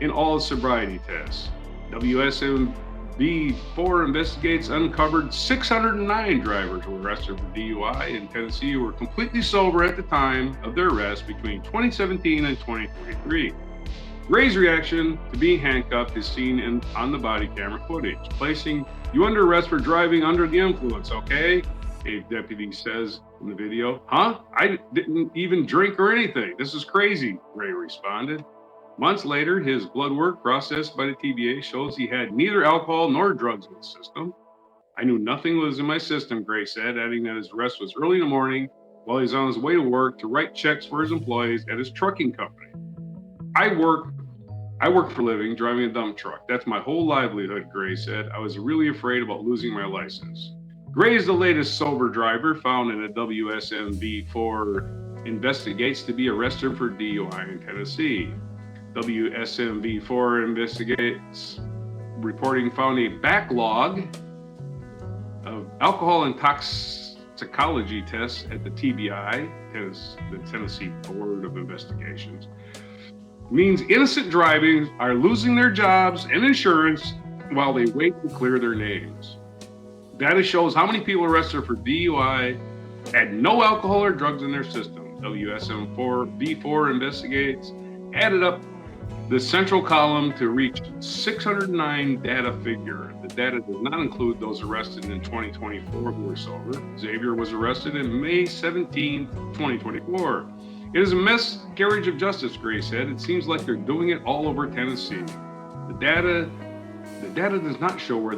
in all his sobriety tests. WSMV4 investigates uncovered 609 drivers were arrested for DUI in Tennessee who were completely sober at the time of their arrest between 2017 and 2023. Gray's reaction to being handcuffed is seen on the body camera footage. Placing you under arrest for driving under the influence, okay? A deputy says in the video. Huh? I didn't even drink or anything. This is crazy, Gray responded. Months later, his blood work processed by the TVA shows he had neither alcohol nor drugs in his system. I knew nothing was in my system, Gray said, adding that his arrest was early in the morning while he was on his way to work to write checks for his employees at his trucking company. I work for a living driving a dump truck. That's my whole livelihood, Gray said. I was really afraid about losing my license. Gray is the latest sober driver found in a WSMV4 investigates to be arrested for DUI in Tennessee. WSMV4 investigates reporting found a backlog of alcohol and toxicology tests at the TBI, the Tennessee Board of Investigations. Means innocent driving are losing their jobs and insurance while they wait to clear their names. Data shows how many people arrested for DUI had no alcohol or drugs in their system. WSM4V4 investigates added up the central column to reach 609 data figure. The data does not include those arrested in 2024 who were sober. Xavier was arrested in May 17, 2024. It is a miscarriage of justice, Gray said. It seems like they're doing it all over Tennessee. The data does not show where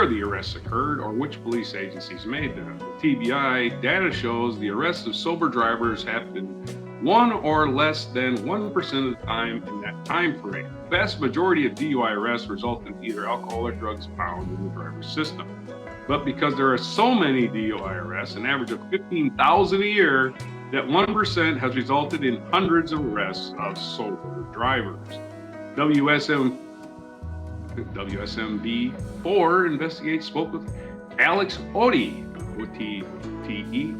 the arrests occurred or which police agencies made them. The TBI data shows the arrests of sober drivers happened 1 or less than 1% of the time in that time frame. The vast majority of DUI arrests result in either alcohol or drugs found in the driver's system. But because there are so many DUI arrests, an average of 15,000 a year, that 1% has resulted in hundreds of arrests of sober drivers. WSMV4 investigates spoke with Alex Oti, O-T-T-E,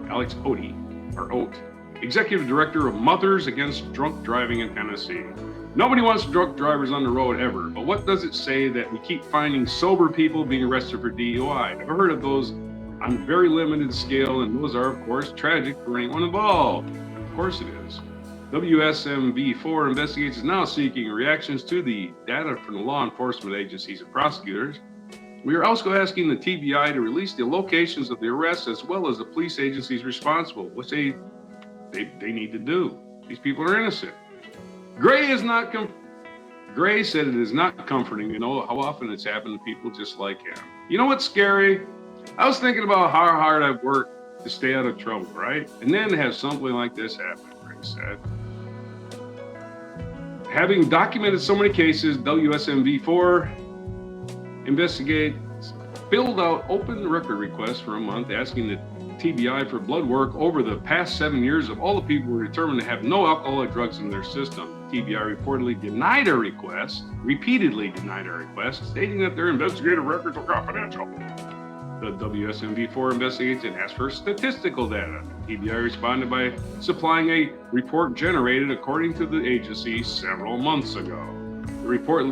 Alex Oti, or Oat, Executive Director of Mothers Against Drunk Driving in Tennessee. Nobody wants drunk drivers on the road ever, but what does it say that we keep finding sober people being arrested for DUI? I've heard of those on a very limited scale, and those are, of course, tragic for anyone involved. Of course it is. WSMV4 investigates is now seeking reactions to the data from the law enforcement agencies and prosecutors. We are also asking the TBI to release the locations of the arrests as well as the police agencies responsible, which they need to do. These people are innocent. Gray said it is not comforting to know how often it's happened to people just like him. You know what's scary? I was thinking about how hard I've worked to stay out of trouble, right? And then to have something like this happen, Gray said. Having documented so many cases, WSMV4 investigates filled out open record requests for a month asking the TBI for blood work over the past 7 years of all the people who were determined to have no alcohol or drugs in their system. TBI reportedly repeatedly denied our request, stating that their investigative records were confidential. The WSMV4 investigates and asked for statistical data. TBI responded by supplying a report generated according to the agency several months ago. The report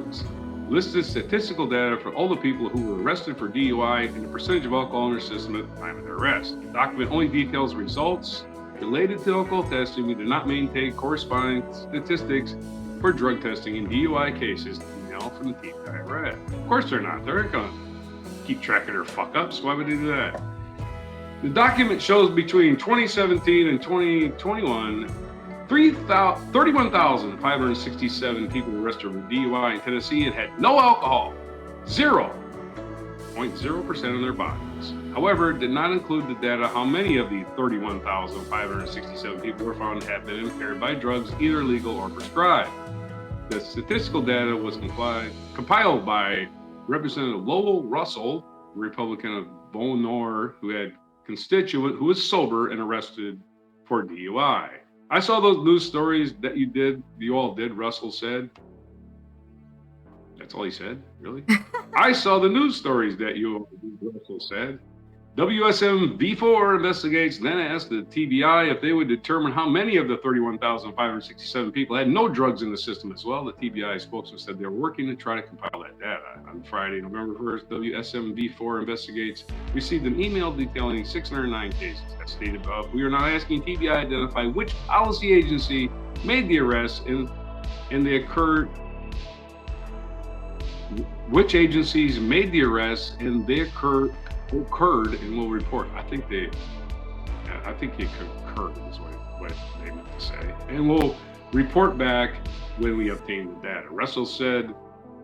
listed statistical data for all the people who were arrested for DUI and the percentage of alcohol in their system at the time of their arrest. The document only details results related to alcohol testing. We did not maintain corresponding statistics for drug testing in DUI cases emailed from the TBI arrest. Of course they're not. They're going to keep track of their fuck-ups. Why would they do that? The document shows between 2017 and 2021, 31,567 people were arrested for DUI in Tennessee and had no alcohol, 0.0% of their bodies. However, it did not include the data how many of the 31,567 people were found to have been impaired by drugs, either legal or prescribed. The statistical data was compiled by Representative Lowell Russell, Republican of Bonor, who had constituent who was sober and arrested for DUI. I saw those news stories that you all did, Russell said. That's all he said, really? I saw the news stories that you all did, Russell said. WSMV4 investigates, then asked the TBI if they would determine how many of the 31,567 people had no drugs in the system as well. The TBI spokesman said they're working to try to compile that data. On Friday, November 1st, WSMV4 investigates received an email detailing 609 cases. As stated above, we are now asking TBI to identify which policy agency made the arrest and they occurred. Which agencies made the arrests and they occurred and will report. I think it concurred is what they meant to say. And we'll report back when we obtain the data. Russell said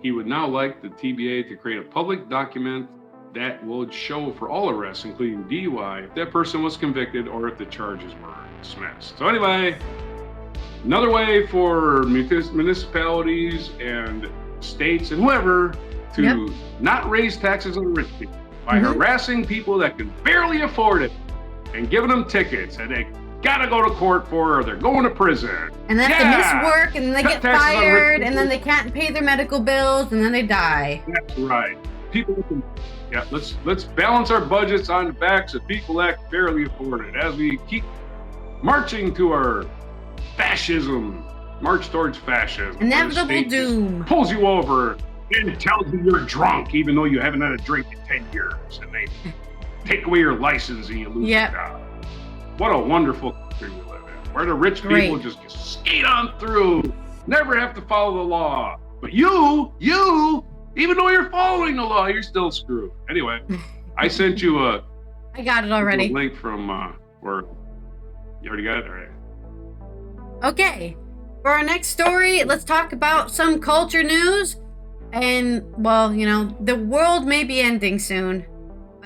he would now like the TBA to create a public document that would show for all arrests, including DUI, if that person was convicted or if the charges were dismissed. So anyway, another way for municipalities and states and whoever to not raise taxes on the rich people. by harassing people that can barely afford it and giving them tickets and they gotta go to court for or they're going to prison. And then they miss work and then they get fired and then they can't pay their medical bills and then they die. That's right. People can, let's balance our budgets on the backs of people that can barely afford it as we keep marching to our fascism. March towards fascism. Inevitable doom. Pulls you over and tells you you're drunk even though you haven't had a drink in 10 years. And they take away your license and you lose your job. What a wonderful country we live in. Where the rich people just skate on through, never have to follow the law. But you, even though you're following the law, you're still screwed. Anyway, I sent you I got it already. A link from where you already got it? All right. Okay. For our next story, let's talk about some culture news. And, well, you know, the world may be ending soon,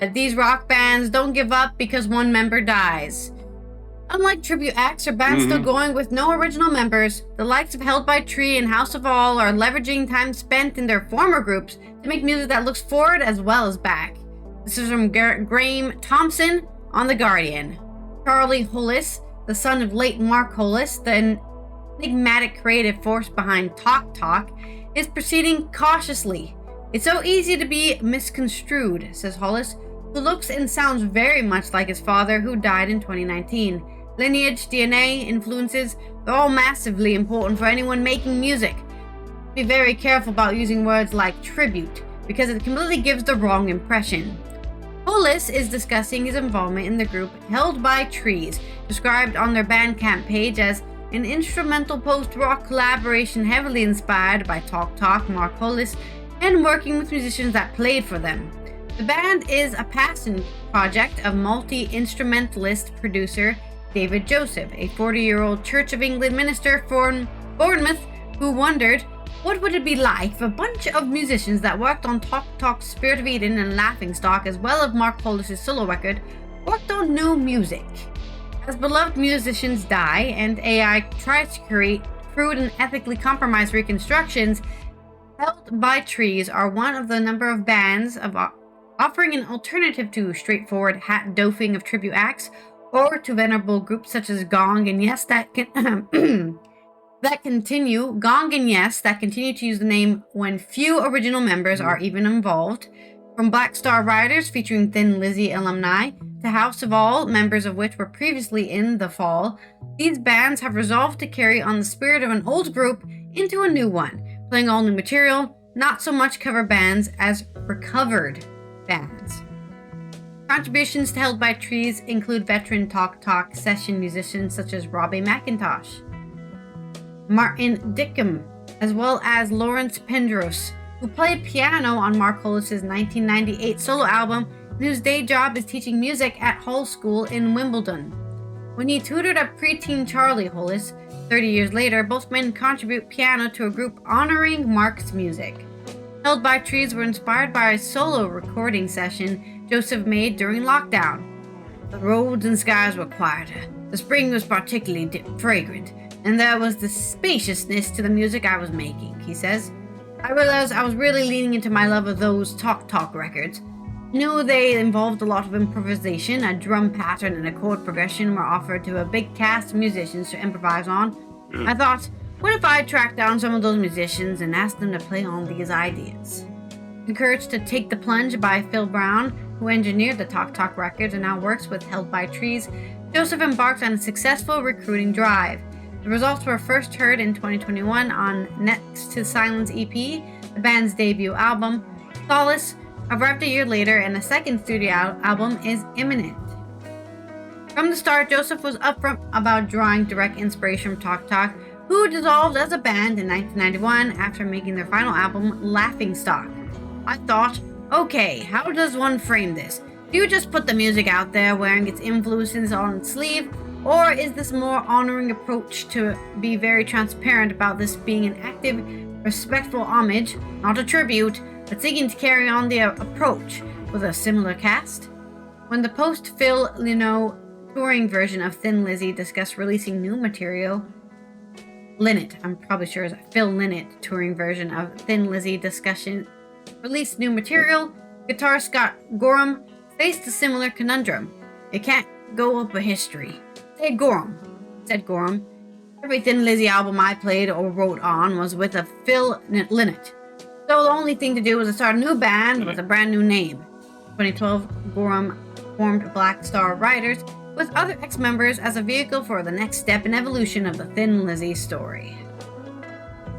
but these rock bands don't give up because one member dies. Unlike tribute acts or bands still going with no original members, the likes of Held by Tree and House of All are leveraging time spent in their former groups to make music that looks forward as well as back. This is from Graham Thompson on The Guardian. Charlie Hollis, the son of late Mark Hollis, the enigmatic creative force behind Talk Talk, is proceeding cautiously. It's so easy to be misconstrued, says Hollis, who looks and sounds very much like his father, who died in 2019. Lineage, DNA, influences, they're all massively important for anyone making music. Be very careful about using words like tribute, because it completely gives the wrong impression. Hollis is discussing his involvement in the group Held by Trees, described on their Bandcamp page as an instrumental post-rock collaboration heavily inspired by Talk Talk, Mark Hollis, and working with musicians that played for them. The band is a passion project of multi-instrumentalist producer David Joseph, a 40-year-old Church of England minister from Bournemouth who wondered, what would it be like if a bunch of musicians that worked on Talk Talk's Spirit of Eden and Laughingstock, as well as Mark Hollis' solo record, worked on new music? As beloved musicians die and AI tries to create crude and ethically compromised reconstructions, Held by Trees are one of the number of bands offering an alternative to straightforward hat-doffing of tribute acts, or to venerable groups such as Gong and Yes that continue to use the name when few original members are even involved. From Black Star Riders featuring Thin Lizzy alumni to House of All, members of which were previously in The Fall, these bands have resolved to carry on the spirit of an old group into a new one, playing all new material, not so much cover bands as recovered bands. Contributions to Held by Trees include veteran Talk Talk session musicians such as Robbie McIntosh, Martin Dickham, as well as Lawrence Pendros, who played piano on Mark Hollis' 1998 solo album and whose day job is teaching music at Hull School in Wimbledon. When he tutored a preteen Charlie Hollis, 30 years later, both men contribute piano to a group honoring Mark's music. Held by Trees were inspired by a solo recording session Joseph made during lockdown. The roads and skies were quieter, the spring was particularly fragrant, and there was the spaciousness to the music I was making, he says. I realized I was really leaning into my love of those Talk Talk records. I knew they involved a lot of improvisation, a drum pattern and a chord progression were offered to a big cast of musicians to improvise on. I thought, what if I tracked down some of those musicians and asked them to play on these ideas? Encouraged to take the plunge by Phil Brown, who engineered the Talk Talk records and now works with Held by Trees, Joseph embarked on a successful recruiting drive. The results were first heard in 2021 on Next to Silence EP, the band's debut album. Solace arrived a year later, and a second studio album is imminent. From the start, Joseph was upfront about drawing direct inspiration from Talk Talk, who dissolved as a band in 1991 after making their final album, Laughingstock. I thought, okay, how does one frame this? Do you just put the music out there wearing its influences on its sleeve? Or is this a more honoring approach to be very transparent about this being an active, respectful homage, not a tribute, but seeking to carry on the approach with a similar cast? When the post-Phil Lynott touring version of Thin Lizzy discussed releasing new material, Phil Lynott touring version of Thin Lizzy released new material, Guitarist Scott Gorham faced a similar conundrum. You can't go up a history. Said Gorham. Every Thin Lizzy album I played or wrote on was with a Phil Lynott. So the only thing to do was to start a new band with a brand new name. 2012, Gorham formed Black Star Riders with other ex-members as a vehicle for the next step in evolution of the Thin Lizzy story.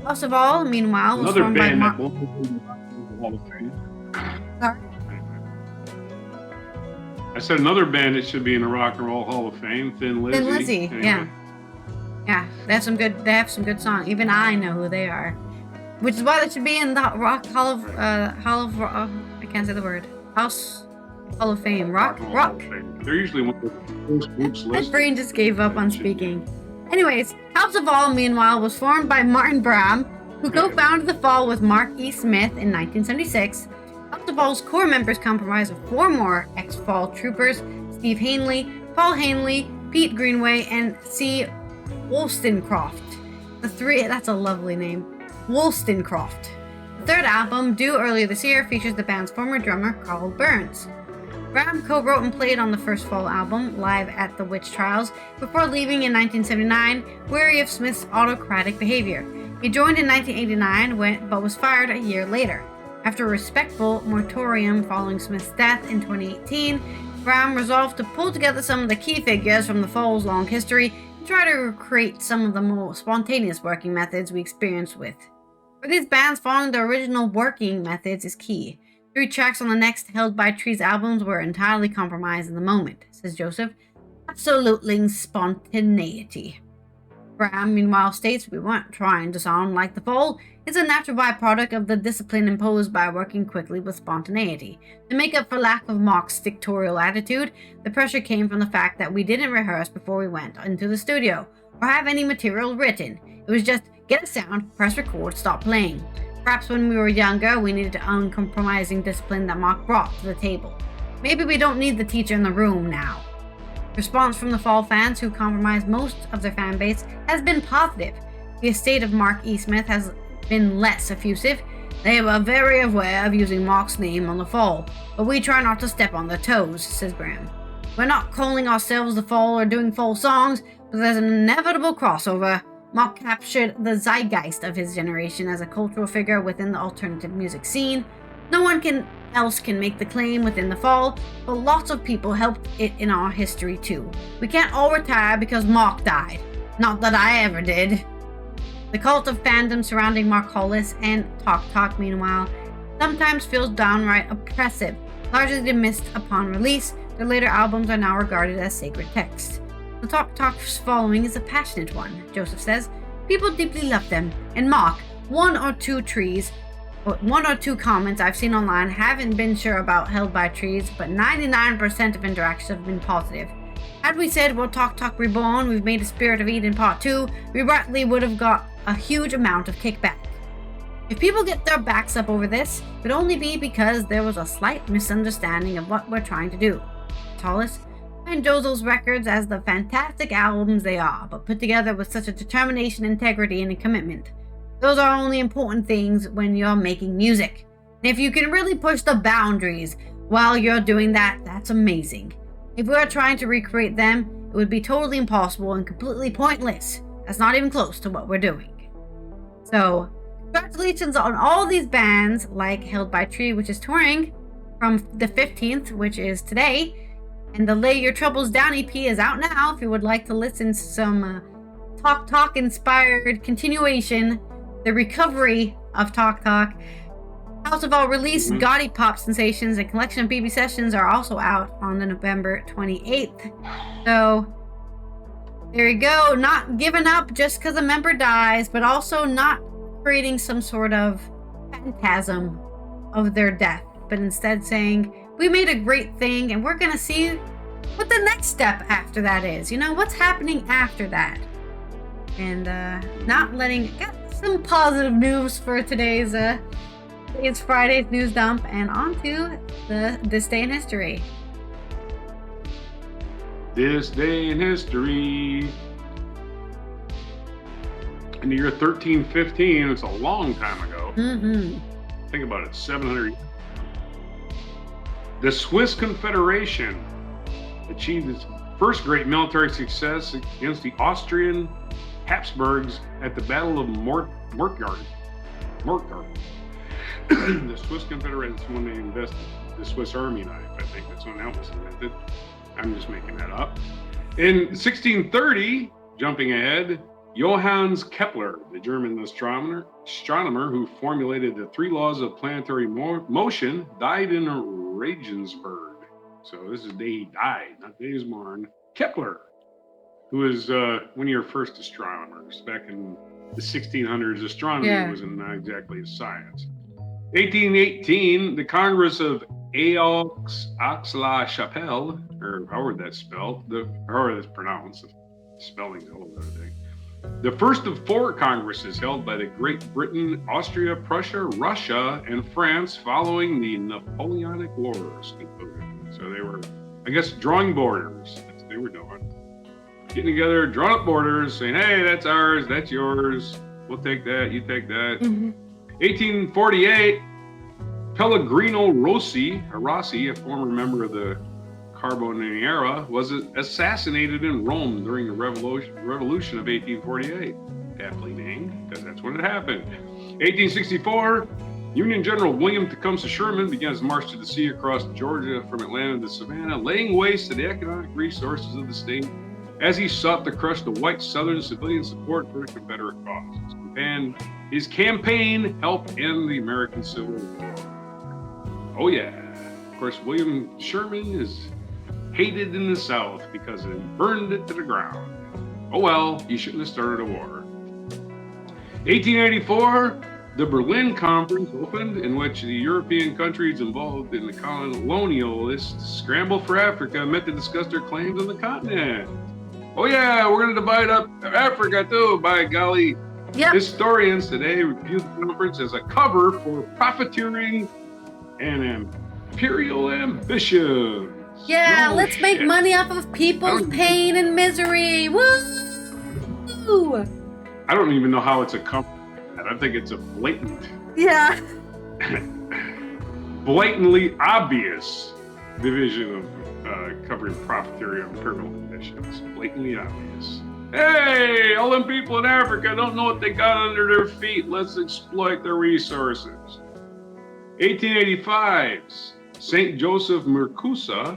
House of All, meanwhile, was formed by Mark. Sorry? I said another band that should be in the Rock and Roll Hall of Fame, Thin Lizzy. Thin Lizzy, anyway. Yeah. They have some good songs. Even I know who they are, which is why they should be in the Rock Hall of I can't say the word. House Hall of Fame. Rock. They're usually one of the first groups listed. My brain just gave up on speaking. Anyways, House of All, meanwhile, was formed by Martin Bram, who co-founded The Fall with Mark E. Smith in 1976. House of All's core members comprise of 4 more ex-Fall troopers: Steve Hanley, Paul Hanley, Pete Greenway, and C. Wollstonecroft. That's a lovely name. Wollstonecroft. The third album, due earlier this year, features the band's former drummer, Carl Burns. Bram co-wrote and played on the first Fall album, Live at the Witch Trials, before leaving in 1979, weary of Smith's autocratic behavior. He joined in 1989, but was fired a year later. After a respectful moratorium following Smith's death in 2018, Bram resolved to pull together some of the key figures from the Fall's long history and try to recreate some of the more spontaneous working methods we experienced with. For these bands, following the original working methods is key. 3 tracks on the next Held by Trees albums were entirely compromised in the moment, says Joseph. Absolutely spontaneity. Bram, meanwhile, states we weren't trying to sound like the Fall. It's a natural byproduct of the discipline imposed by working quickly with spontaneity. To make up for lack of Mark's dictatorial attitude, the pressure came from the fact that we didn't rehearse before we went into the studio, or have any material written. It was just, get a sound, press record, stop playing. Perhaps when we were younger, we needed the uncompromising discipline that Mark brought to the table. Maybe we don't need the teacher in the room now. Response from the Fall fans, who comprise most of their fan base, has been positive. The estate of Mark E. Smith has been less effusive. They were very aware of using Mark's name on the Fall, but we try not to step on their toes, says Bram. We're not calling ourselves the Fall or doing Fall songs, but there's an inevitable crossover. Mark captured the zeitgeist of his generation as a cultural figure within the alternative music scene. No one else can make the claim within the Fall, but lots of people helped it in our history too. We can't all retire because Mark died. Not that I ever did. The cult of fandom surrounding Mark Hollis and Talk, meanwhile, sometimes feels downright oppressive. Largely dismissed upon release, their later albums are now regarded as sacred texts. The Talk's following is a passionate one, Joseph says. People deeply love them, and Mark, one or two comments I've seen online haven't been sure about Held by Trees, but 99% of interactions have been positive. Had we said, well, Talk Reborn, we've made a Spirit of Eden Part 2, we rightly would have got a huge amount of kickback. If people get their backs up over this, it would only be because there was a slight misunderstanding of what we're trying to do. Hollis, find Josel's records as the fantastic albums they are, but put together with such a determination, integrity, and a commitment. Those are only important things when you're making music. And if you can really push the boundaries while you're doing that, that's amazing. If we are trying to recreate them, it would be totally impossible and completely pointless. That's not even close to what we're doing. So, congratulations on all these bands like Held by Tree, which is touring from the 15th, which is today. And the Lay Your Troubles Down EP is out now if you would like to listen to some Talk inspired continuation, the recovery of Talk. House of All release, Gaudy Pop Sensations, and collection of BB Sessions are also out on the November 28th. So, there you go. Not giving up just because a member dies, but also not creating some sort of phantasm of their death, but instead saying, we made a great thing and we're going to see what the next step after that is. You know, what's happening after that? And not letting... Got some positive news for today's it's Friday's news dump, and on to this day in history. This day in history. In the year 1315, it's a long time ago. Mm-hmm. Think about it, 700 years. The Swiss Confederation achieved its first great military success against the Austrian Habsburgs at the Battle of Mortgard. The Swiss Confederation is when they invested the Swiss Army knife. I think that's when that was invented. I'm just making that up. In 1630, jumping ahead, Johannes Kepler, the German astronomer who formulated the 3 laws of planetary motion, died in Regensburg. So this is the day he died, not the day he was born. Kepler, who was one of your first astronomers back in the 1600s. Astronomy wasn't exactly a science. 1818, the Congress of Aix-la-Chapelle, or however that's spelled, however that's pronounced, the spelling's a whole other thing. The first of 4 congresses held by the Great Britain, Austria, Prussia, Russia, and France following the Napoleonic Wars concluded. So they were, I guess, drawing borders. That's what they were doing. Getting together, drawing up borders, saying, hey, that's ours, that's yours. We'll take that, you take that. 1848, Pellegrino Rossi, a former member of the Carbonara, was assassinated in Rome during the Revolution of 1848. Aptly named, because that's when it happened. 1864, Union General William Tecumseh Sherman began his march to the sea across Georgia from Atlanta to Savannah, laying waste to the economic resources of the state as he sought to crush the white Southern civilian support for the Confederate cause. His campaign helped end the American Civil War. Oh yeah. Of course, William Sherman is hated in the South because he burned it to the ground. Oh well, he shouldn't have started a war. 1884, the Berlin Conference opened, in which the European countries involved in the colonialist scramble for Africa met to discuss their claims on the continent. Oh yeah, we're going to divide up Africa too, by golly. Yep. Historians today review the conference as a cover for profiteering and imperial ambitions. Yeah, let's make money off of people's pain and misery. Woo! I don't even know how it's a cover. I think it's a blatant. Yeah. Blatantly obvious division of covering profiteering and imperial ambitions. Blatantly obvious. Hey, all them people in Africa don't know what they got under their feet. Let's exploit their resources. 1885, St. Joseph Mukusa,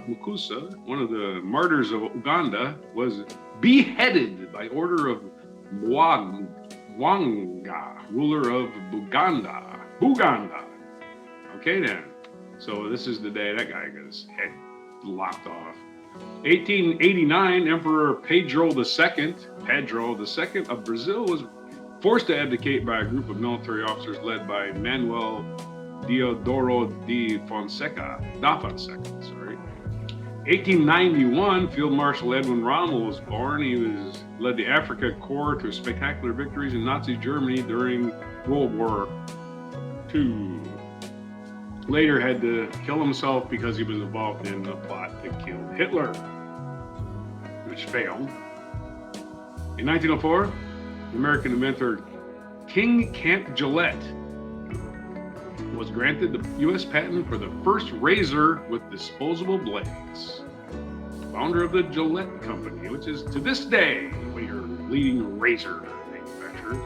one of the martyrs of Uganda, was beheaded by order of Mwanga, ruler of Buganda. Okay then. So this is the day that guy got his head lopped off. 1889, Emperor Pedro II of Brazil was forced to abdicate by a group of military officers led by Manuel Deodoro da Fonseca. 1891, Field Marshal Edwin Rommel was born. He led the Africa Corps to spectacular victories in Nazi Germany during World War II. Later had to kill himself because he was involved in the plot to kill Hitler, which failed. In 1904, the American inventor King Camp Gillette was granted the U.S. patent for the first razor with disposable blades. Founder of the Gillette Company, which is to this day one of your leading razor manufacturers.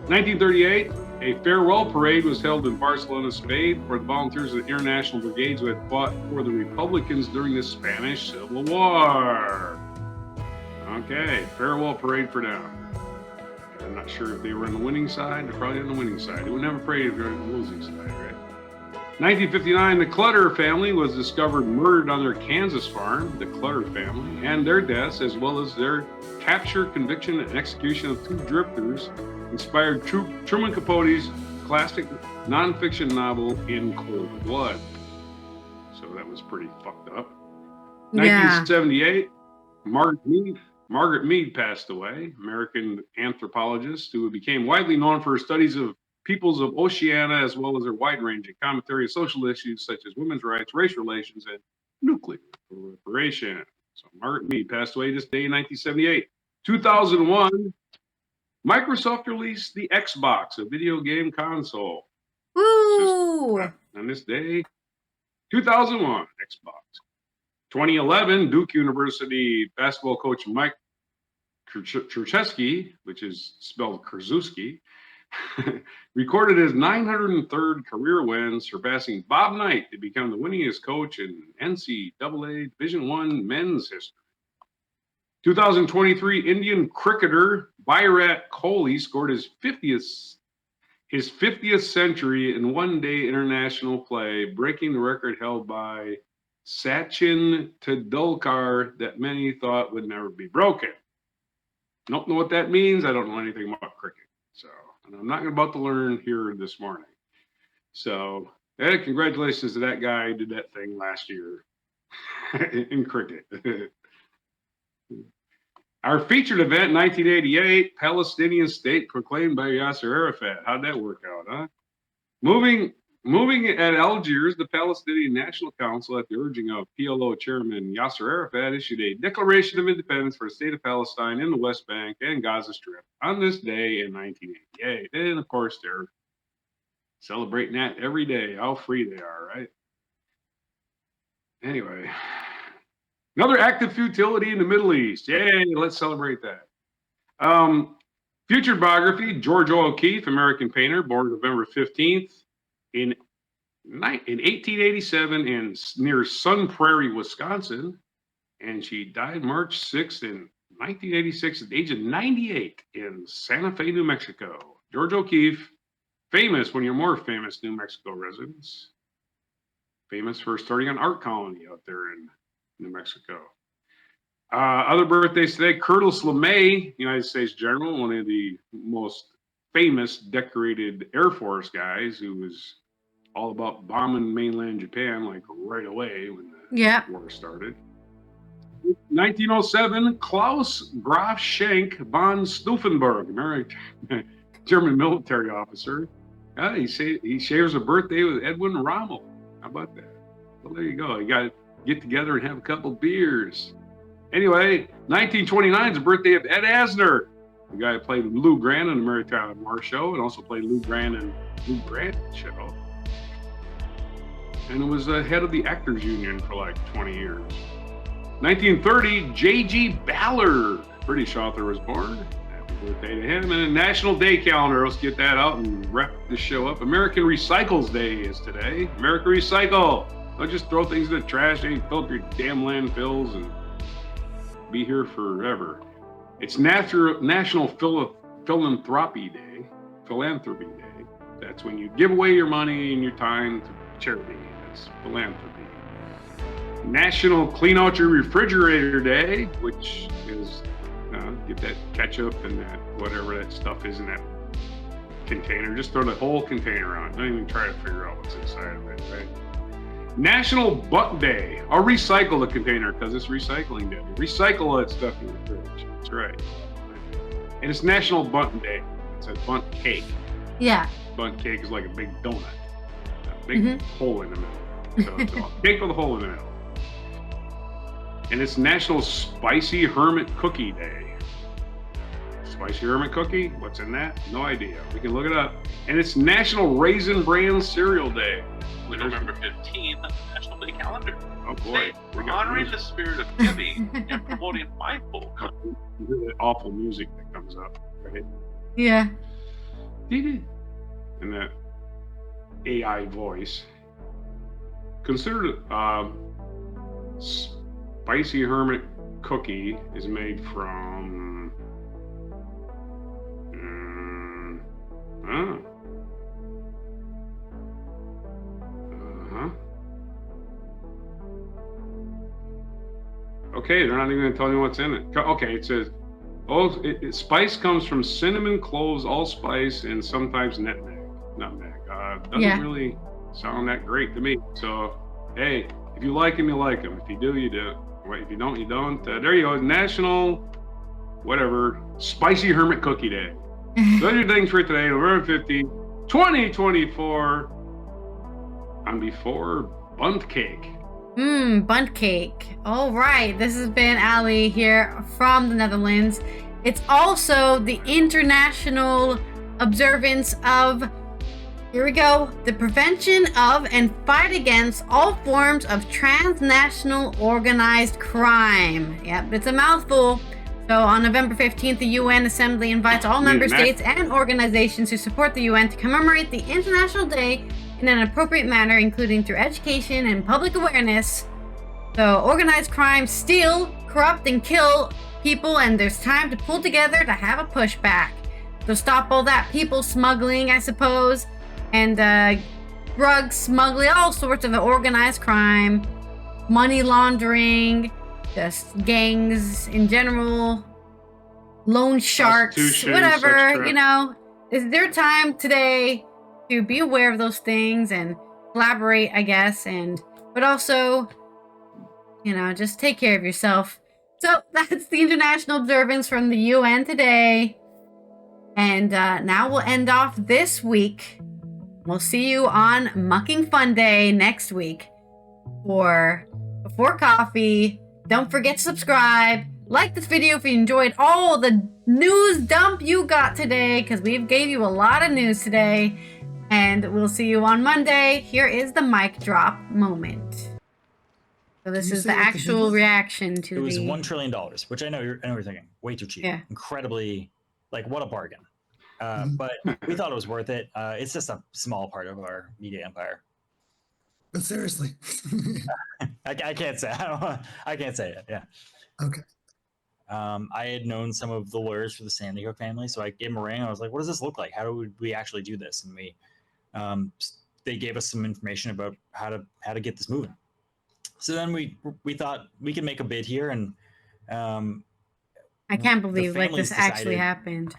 1938, a farewell parade was held in Barcelona, Spain, for the volunteers of the international brigades who had fought for the Republicans during the Spanish Civil War. Okay, farewell parade for them. I'm not sure if they were on the winning side. They're probably on the winning side. They wouldn't have a parade if they were on the losing side, right? 1959, the Clutter family was discovered murdered on their Kansas farm, the Clutter family, and their deaths, as well as their capture, conviction, and execution of 2 drifters, inspired Truman Capote's classic nonfiction novel In Cold Blood. So that was pretty fucked up. Yeah. 1978, Margaret Mead passed away, American anthropologist who became widely known for her studies of peoples of Oceania, as well as their wide-ranging commentary on social issues such as women's rights, race relations, and nuclear proliferation. So Margaret Mead passed away this day in 1978. 2001, Microsoft released the Xbox, a video game console. Woo! On this day, 2001, Xbox. 2011, Duke University basketball coach Mike Krzyzewski, which is spelled Krzyzewski, recorded his 903rd career win, surpassing Bob Knight to become the winningest coach in NCAA Division I men's history. 2023, Indian cricketer Virat Kohli scored his 50th century in one-day international play, breaking the record held by Sachin Tendulkar that many thought would never be broken. Don't know what that means. I don't know anything about cricket. So, and I'm not about to learn here this morning. So, congratulations to that guy who did that thing last year in cricket. Our featured event, 1988, Palestinian state proclaimed by Yasser Arafat. How'd that work out, huh? Moving at Algiers, the Palestinian National Council, at the urging of PLO chairman Yasser Arafat, issued a declaration of independence for the state of Palestine in the West Bank and Gaza Strip on this day in 1988. And of course, they're celebrating that every day, how free they are, right? Anyway, another act of futility in the Middle East. Yay, let's celebrate that. Future biography, George O'Keeffe, American painter, born November 15th. In 1887 near Sun Prairie, Wisconsin, and she died March 6th in 1986 at the age of 98 in Santa Fe, New Mexico. George O'Keeffe, famous, one of your more famous New Mexico residents, famous for starting an art colony out there in New Mexico. Other birthdays today, Curtis LeMay, United States General, one of the most famous decorated Air Force guys who was all about bombing mainland Japan like right away when the war started. 1907, Klaus Graf Schenk von Stauffenberg, German military officer. He shares a birthday with Edwin Rommel. How about that? Well, there you go. You got to get together and have a couple beers. Anyway, 1929 is the birthday of Ed Asner, the guy who played Lou Grant in the Mary Tyler Moore Show and also played Lou Grant in Lou Grant Show. And it was the head of the Actors Union for like 20 years. 1930, J.G. Ballard, British author, was born. Happy birthday to him. And a National Day calendar. Let's get that out and wrap this show up. American Recycles Day is today. America Recycle. Don't just throw things in the trash. They fill up your damn landfills and be here forever. It's National Philanthropy Day. Philanthropy Day. That's when you give away your money and your time to charity. That's philanthropy. National Clean Out Your Refrigerator Day, which is get that ketchup and that whatever that stuff is in that container. Just throw the whole container on. Don't even try to figure out what's inside of it, right? National Butt Day. Or recycle the container because it's recycling day. Recycle that stuff in the fridge. That's right. And it's National Bundt Day. It's a bundt cake. Yeah. Bundt cake is like a big donut. A big hole in the middle. So it's a cake with a hole in the middle. And it's National Spicy Hermit Cookie Day. Spicy Hermit Cookie? What's in that? No idea. We can look it up. And it's National Raisin Bran Cereal Day. With November 15th, the National Day calendar. Oh boy. We're honoring the spirit of giving and promoting mindful. You hear that awful music that comes up, right? Yeah. And that AI voice. Consider Spicy Hermit Cookie is made from okay, they're not even going to tell you what's in it. Okay, it says, spice comes from cinnamon, cloves, allspice, and sometimes nutmeg. Doesn't really sound that great to me. So, hey, if you like them, you like them. If you do, you do. If you don't, you don't. There you go. National, whatever, Spicy Hermit Cookie Day. Those are your things for today, November 15th, 2024. And before Bundt Cake. Bundt cake. All right. This has been Ally here from the Netherlands. It's also the international observance of Here we go. The prevention of and fight against all forms of transnational organized crime. Yep, it's a mouthful. So on November 15th, the UN Assembly invites all member states and organizations who support the UN to commemorate the International Day in an appropriate manner, including through education and public awareness. So organized crime steal, corrupt, and kill people, and there's time to pull together to have a pushback. So stop all that people smuggling, I suppose, and drug smuggling, all sorts of organized crime, money laundering, just gangs in general, loan sharks, whatever, you know. It's their time today to be aware of those things and collaborate, I guess, but also, you know, just take care of yourself. So that's the international observance from the UN today. And now we'll end off this week. We'll see you on Mucking Fun Day next week for Before Coffee. Don't forget to subscribe. Like this video if you enjoyed all the news dump you got today, because we've gave you a lot of news today. And we'll see you on Monday. Here is the mic drop moment. So this is the actual reaction to it was $1 trillion, which I know you're thinking way too cheap. Yeah. Incredibly, like, what a bargain. But we thought it was worth it. It's just a small part of our media empire. But seriously, I can't say. I can't say it. Yeah. Okay. I had known some of the lawyers for the Sandy Hook family, so I gave them a ring. I was like, "What does this look like? How do we actually do this?" And they gave us some information about how to get this moving. So then we thought we could make a bid here, and I can't believe like this actually happened.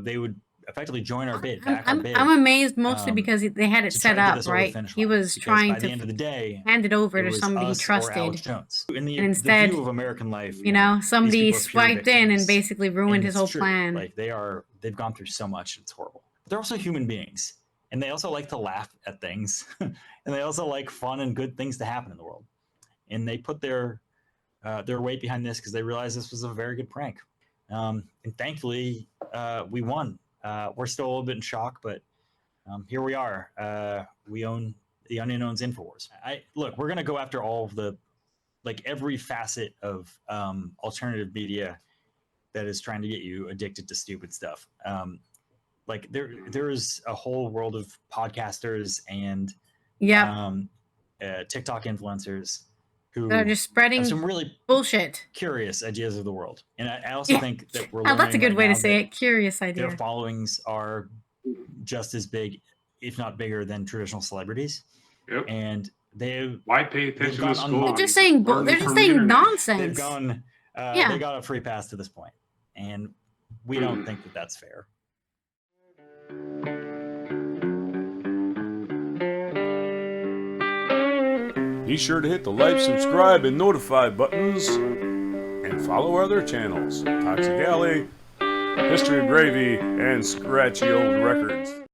They would effectively join our bid. I'm amazed mostly because they had it set up, right? He was trying to, by the end of the day, hand it over to somebody he trusted. And instead, the view of American life, you know, somebody swiped in and basically ruined his whole plan. Like they've gone through so much, it's horrible. But they're also human beings, and they also like to laugh at things, and they also like fun and good things to happen in the world. And they put their weight behind this because they realized this was a very good prank. And thankfully, we won. We're still a little bit in shock, but here we are. We own the Onion owns Infowars. Look, we're gonna go after all of every facet of alternative media that is trying to get you addicted to stupid stuff. There is a whole world of podcasters and TikTok influencers who are just spreading some really bullshit, curious ideas of the world. And I also think that we're that's a good way to say it. Curious idea. Their followings are just as big, if not bigger, than traditional celebrities. Yep. And why pay attention to school? They're just saying nonsense. They've gone. They got a free pass to this point, and we don't think that that's fair. Be sure to hit the like, subscribe, and notify buttons, and follow our other channels, Toxic Alley, History of Gravy, and Scratchy Old Records.